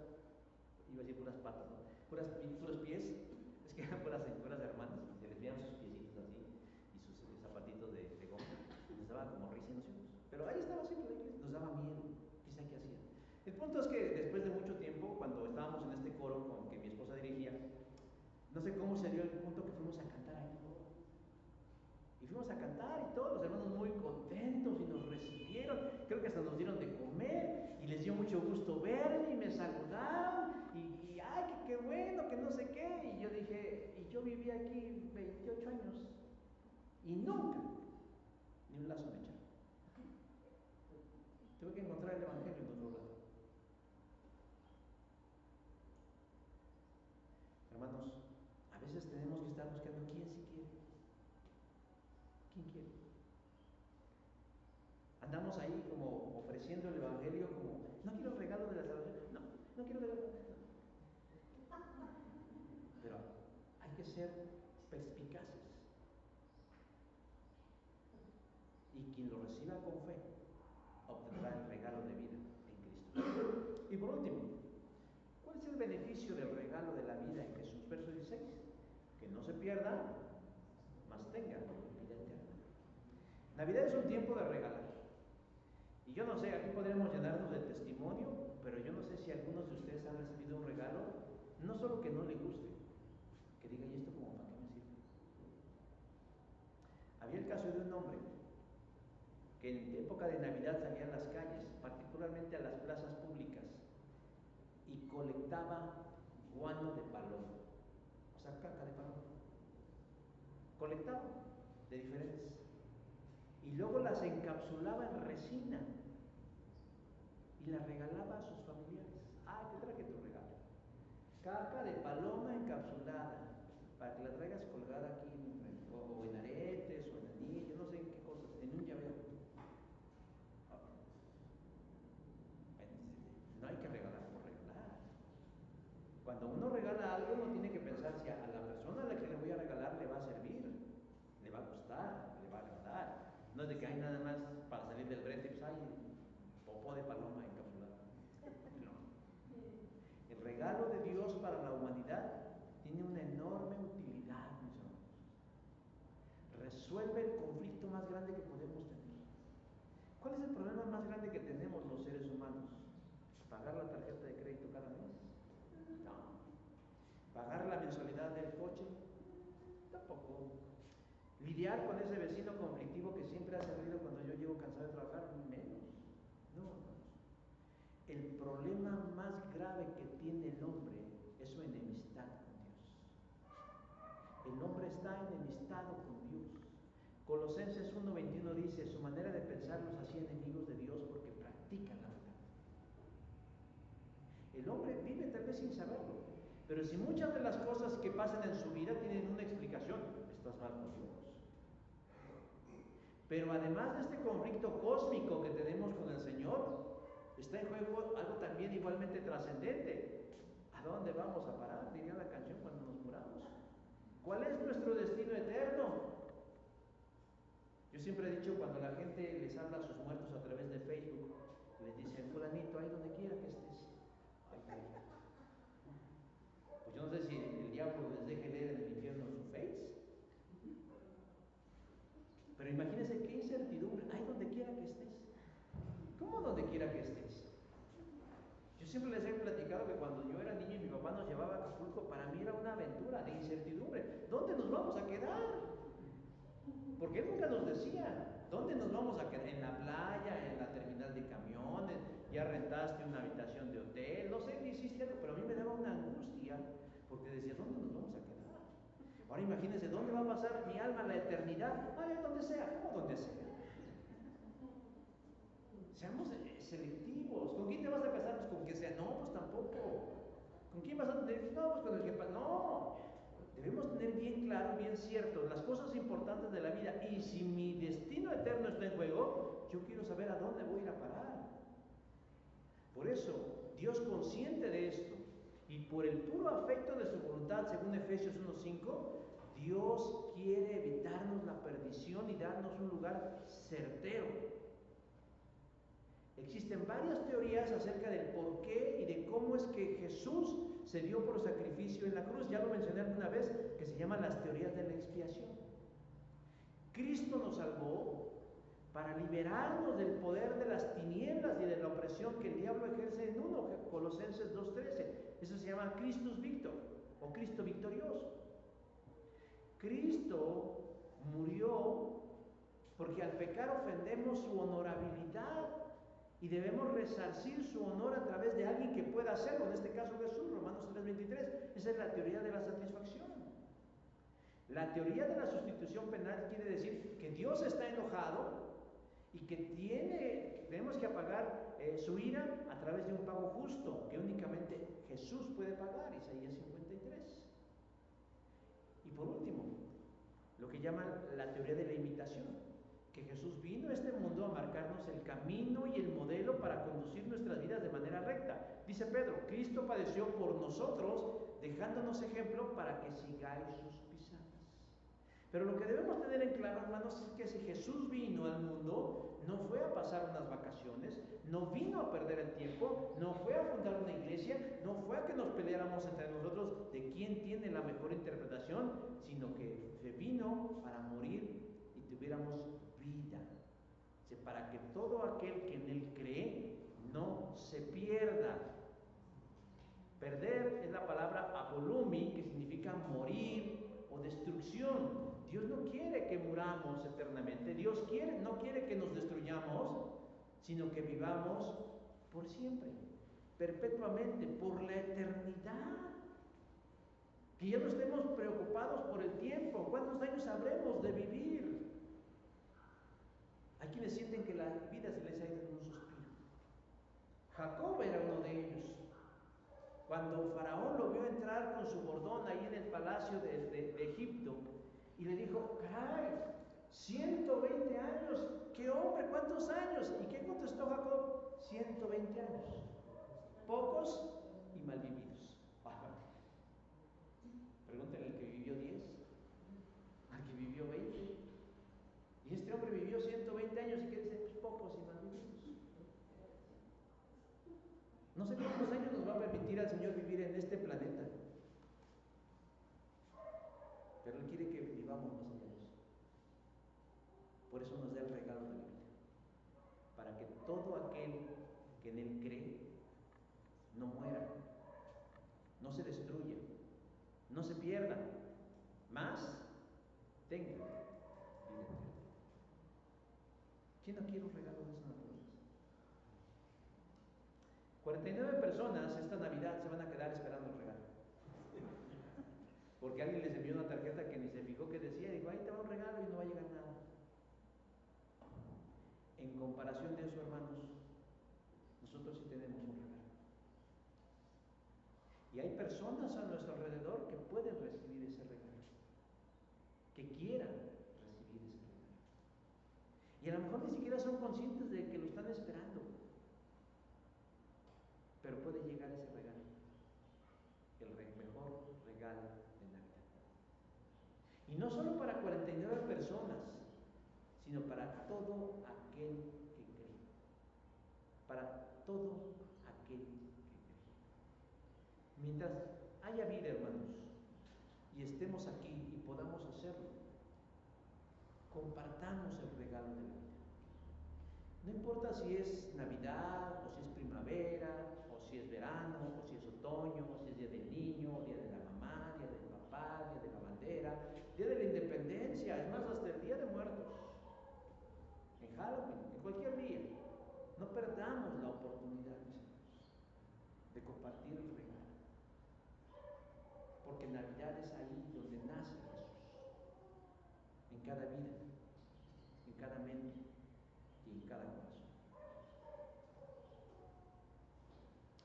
iba a decir puras patas, ¿no? Puros pies, es que eran puras hermanas, y se les veían sus piecitos así y sus zapatitos de goma. Nos daba como risa y nos íbamos. Pero ahí estaba siempre la iglesia, nos daba miedo, quizá qué hacían. El punto es que después de mucho tiempo, cuando estábamos en este coro con que mi esposa dirigía, no sé cómo se dio el punto que fuimos a cantar ahí. Y fuimos a cantar y todos los hermanos muy contentos y nos recibieron. Creo que hasta nos dieron de comer y les dio mucho gusto verme y me saludaron. Y ay, qué bueno, que no sé qué. Y yo dije, y yo viví aquí 28 años y nunca ni un lazo me echaron. Tuve que encontrar el evangelio en otro lado. Hermanos, a veces tenemos que estar buscando quién sí quiere. ¿Quién quiere? Andamos ahí como ofreciendo el evangelio como, no quiero el regalo de la salvación, no quiero el regalo. Pero hay que ser perspicaces. Y quien lo reciba con fe obtendrá el regalo de vida en Cristo. Y por último, ¿cuál es el beneficio del regalo de la vida en Jesús? Verso 16, que no se pierda, mas tenga vida eterna. Navidad es un tiempo de regalar. Y yo no sé, aquí podríamos llenarnos de testimonio, pero yo no sé si algunos de ustedes han recibido un regalo, no solo que no le guste, que diga, ¿y esto como para qué me sirve? Había el caso de un hombre que en época de Navidad salía a las calles, particularmente a las plazas públicas, y colectaba guano de paloma, o sea, caca de paloma. Colectaba de diferentes. Y luego las encapsulaba en resina y las regalaba a sus familiares. Ah, te traje tu regalo. Caca de paloma encapsulada, para que la traigas colgada aquí, o en aretes, o en anillos, no sé en qué cosas, en un llavero. No hay que regalar por regalar. Cuando uno regala algo, uno tiene que pensar si a la persona a la que le voy a regalar le va a servir, le va a gustar, le va a agradar. No es de que hay nada más para salir del brete, pues hay popó de paloma encapsulado. No. El regalo de Dios para la humanidad tiene una enorme utilidad, mis hermanos. Resuelve el conflicto más grande que podemos tener. ¿Cuál es el problema más grande que tenemos los seres humanos? ¿Pagar la tarjeta de crédito cada mes? No. ¿Pagar la mensualidad del coche? Tampoco. ¿Lidiar con ese vecino conflictivo que siempre hace ruido cuando yo llego cansado de trabajar? Menos. No, hermanos. El problema más grave que tiene el hombre es su enemistad con Dios. El hombre está enemistado con Dios. Colosenses 1:21 dice, su manera de pensar los hacía enemigos de Dios porque practican la maldad. El hombre vive tal vez sin saberlo, pero si muchas de las cosas que pasan en su vida tienen una explicación, estás mal con Dios. Pero además de este conflicto cósmico que tenemos con el Señor, está en juego algo también igualmente trascendente. ¿A dónde vamos a parar? Diría la canción cuando nos muramos. ¿Cuál es nuestro destino eterno? Yo siempre he dicho, cuando la gente les habla a sus muertos a través de Facebook, vamos a quedar. Porque Él nunca nos decía, ¿dónde nos vamos a quedar? ¿En la playa, en la terminal de camiones? ¿Ya rentaste una habitación de hotel? No sé qué hiciste, pero a mí me daba una angustia, porque decía, ¿dónde nos vamos a quedar? Ahora imagínense, ¿dónde va a pasar mi alma la eternidad? Ay, donde sea, ¿cómo donde sea? Seamos selectivos. ¿Con quién te vas a casar? Pues con que sea. No, pues tampoco. ¿Con quién vas a tener? No, pues con el que pasa. No. Debemos tener bien claro, bien cierto las cosas importantes de la vida. Y si mi destino eterno está en juego, yo quiero saber a dónde voy a ir a parar. Por eso, Dios, consciente de esto y por el puro afecto de su voluntad, según Efesios 1:5, Dios quiere evitarnos la perdición y darnos un lugar certero. Existen varias teorías acerca del por qué y de cómo es que Jesús se dio por sacrificio en la cruz. Ya lo mencioné alguna vez, que se llaman las teorías de la expiación. Cristo nos salvó para liberarnos del poder de las tinieblas y de la opresión que el diablo ejerce en uno, Colosenses 2:13. Eso se llama Christus Victor o Cristo victorioso. Cristo murió porque al pecar ofendemos su honorabilidad y debemos resarcir su honor a través de alguien que pueda hacerlo, en este caso Jesús, Romanos 3:23. Esa es la teoría de la satisfacción. La teoría de la sustitución penal quiere decir que Dios está enojado y que tenemos que apagar su ira a través de un pago justo que únicamente Jesús puede pagar, Isaías 53. Y por último, lo que llaman la teoría de la imitación, que Jesús vino a este mundo a marcarnos el camino y el modelo para conducir nuestras vidas de manera recta. Dice Pedro, Cristo padeció por nosotros, dejándonos ejemplo para que sigáis sus pisadas. Pero lo que debemos tener en claro, hermanos, es que si Jesús vino al mundo, no fue a pasar unas vacaciones, no vino a perder el tiempo, no fue a fundar una iglesia, no fue a que nos peleáramos entre nosotros de quién tiene la mejor interpretación, sino que vino para morir y tuviéramos vida, para que todo aquel que en Él cree no se pierda. Perder es la palabra apolumi, que significa morir o destrucción. Dios no quiere que muramos eternamente. Dios no quiere que nos destruyamos, sino que vivamos por siempre, perpetuamente, por la eternidad. Que ya no estemos preocupados por el tiempo. ¿Cuántos años habremos de vivir? Hay quienes sienten que la vida se les ha ido en un suspiro. Jacob era uno de ellos. Cuando Faraón lo vio entrar con su bordón ahí en el palacio de Egipto, y le dijo, caray, 120 años, ¿qué hombre? ¿Cuántos años? ¿Y qué contestó Jacob? 120 años, pocos y mal vividos. Pregúntale al que vivió 10, al que vivió 20. Y este hombre vivió 120 años y que dice, pues pocos y mal vividos. No sé cuántos años nos va a permitir al Señor vivir en este planeta, pero Él quiere que vivamos más allá de eso. Por eso nos da el regalo de la vida, para que todo aquel que en Él cree no muera, no se destruya, no se pierda, más tenga vida eterna. ¿Quién no quiere un regalo de esa naturaleza? 49 personas esta Navidad se van a quedar esperando el regalo, porque alguien les envió una tarjeta que ni se fijó que decía, y dijo, ahí te va un regalo y no va a llegar nada. En comparación de eso, hermanos, nosotros sí tenemos un regalo. Y hay personas a nuestro alrededor que pueden recibir ese regalo, que quieran recibir ese regalo. Y a lo mejor ni siquiera son conscientes de que lo están esperando, pero puede llegar ese regalo, el mejor regalo de Navidad. Y no solo para 49 personas, sino para todo aquel que cree. Para todo aquel que cree. Mientras haya vida, hermanos, y estemos aquí y podamos hacerlo, compartamos el regalo de la vida. No importa si es Navidad, o si es primavera, o si es verano, o si es otoño, o si es Día del Niño, Día de la Mamá, Día del Papá, Día de la Bandera, Día de la Independencia, es más, hasta el Día de Muertos, en Halloween, en cualquier día. No perdamos la oportunidad, mis hermanos, de compartir el regalo. Porque Navidad es ahí donde nace Jesús, en cada vida, en cada mente y en cada corazón.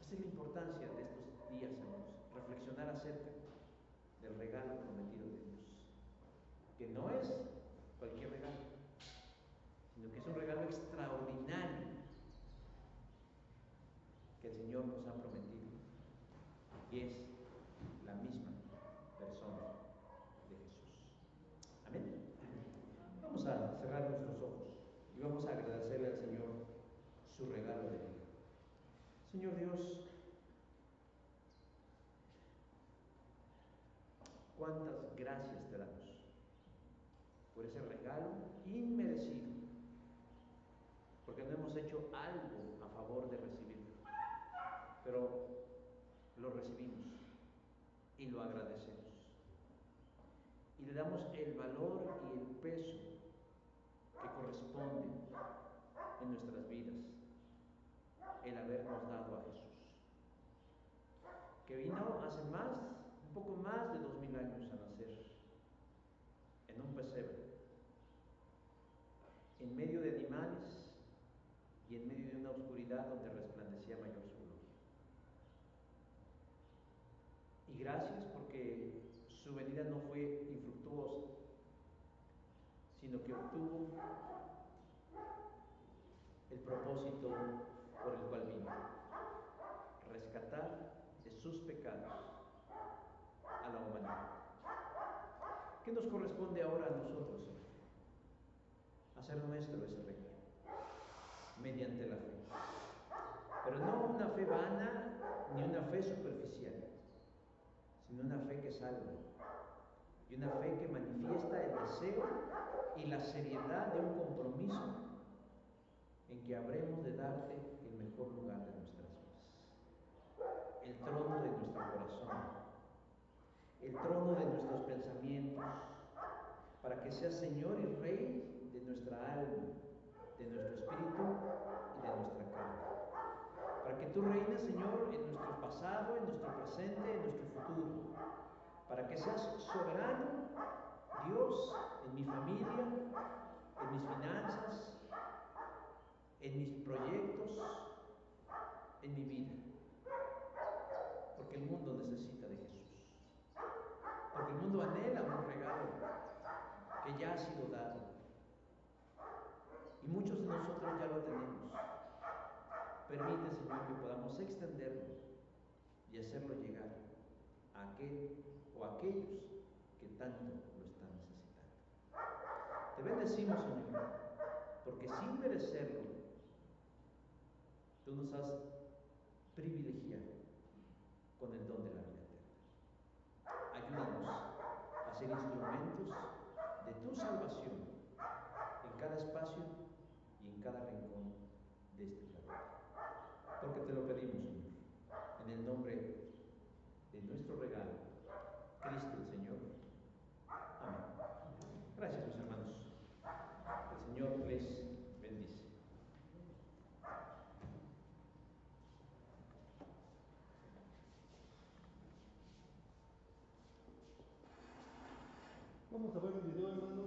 Esa es la importancia de estos días, hermanos, reflexionar acerca del regalo prometido de Dios, que no es cualquier regalo, sino que es un regalo extraordinario que el Señor nos ha prometido, y es la misma persona de Jesús. Amén. Vamos a cerrar nuestros ojos y vamos a agradecerle al Señor su regalo de vida. Señor Dios, cuántas gracias te damos por ese regalo inmerecido, porque no hemos hecho algo a favor de recibirlo, pero lo recibimos y lo agradecemos y le damos el valor y el peso que corresponde en nuestras vidas, el habernos dado a Jesús, que vino hace un poco más de 2000 años a nacer en un pesebre, en medio de animales y en medio de una oscuridad donde resplandecía mayor su gloria. Y gracias porque su venida no fue infructuosa, sino que obtuvo el propósito por el cual vino: rescatar de sus pecados a la humanidad. ¿Qué nos corresponde ahora a nosotros, Señor? Hacer nuestro ese regalo mediante la fe, pero no una fe vana ni una fe superficial, sino una fe que salva y una fe que manifiesta el deseo y la seriedad de un compromiso en que habremos de darte el mejor lugar de nuestras vidas, el trono de nuestro corazón, el trono de nuestros pensamientos, para que seas Señor y Rey de nuestra alma, de nuestro espíritu y de nuestra carne, para que tú reines, Señor, en nuestro pasado, en nuestro presente, en nuestro futuro, para que seas soberano, Dios, en mi familia, en mis finanzas, en mis proyectos, en mi vida, porque el mundo necesita de Jesús, porque el mundo anhela un regalo que ya ha sido dado, y muchos de nosotros ya lo tenemos. Permite, Señor, que podamos extenderlo y hacerlo llegar a aquel o a aquellos que tanto lo están necesitando. Te bendecimos, Señor, porque sin merecerlo, tú nos has privilegiado con el don de la vida eterna. Ayúdanos a ser instrumentos de tu salvación en cada espacio y en cada rincón de este planeta. Porque te lo pedimos, Señor, en el nombre de nuestro regalo, Cristo el Señor. Amén. Gracias, mis hermanos. El Señor les bendice.
Vamos a ver el video, hermano.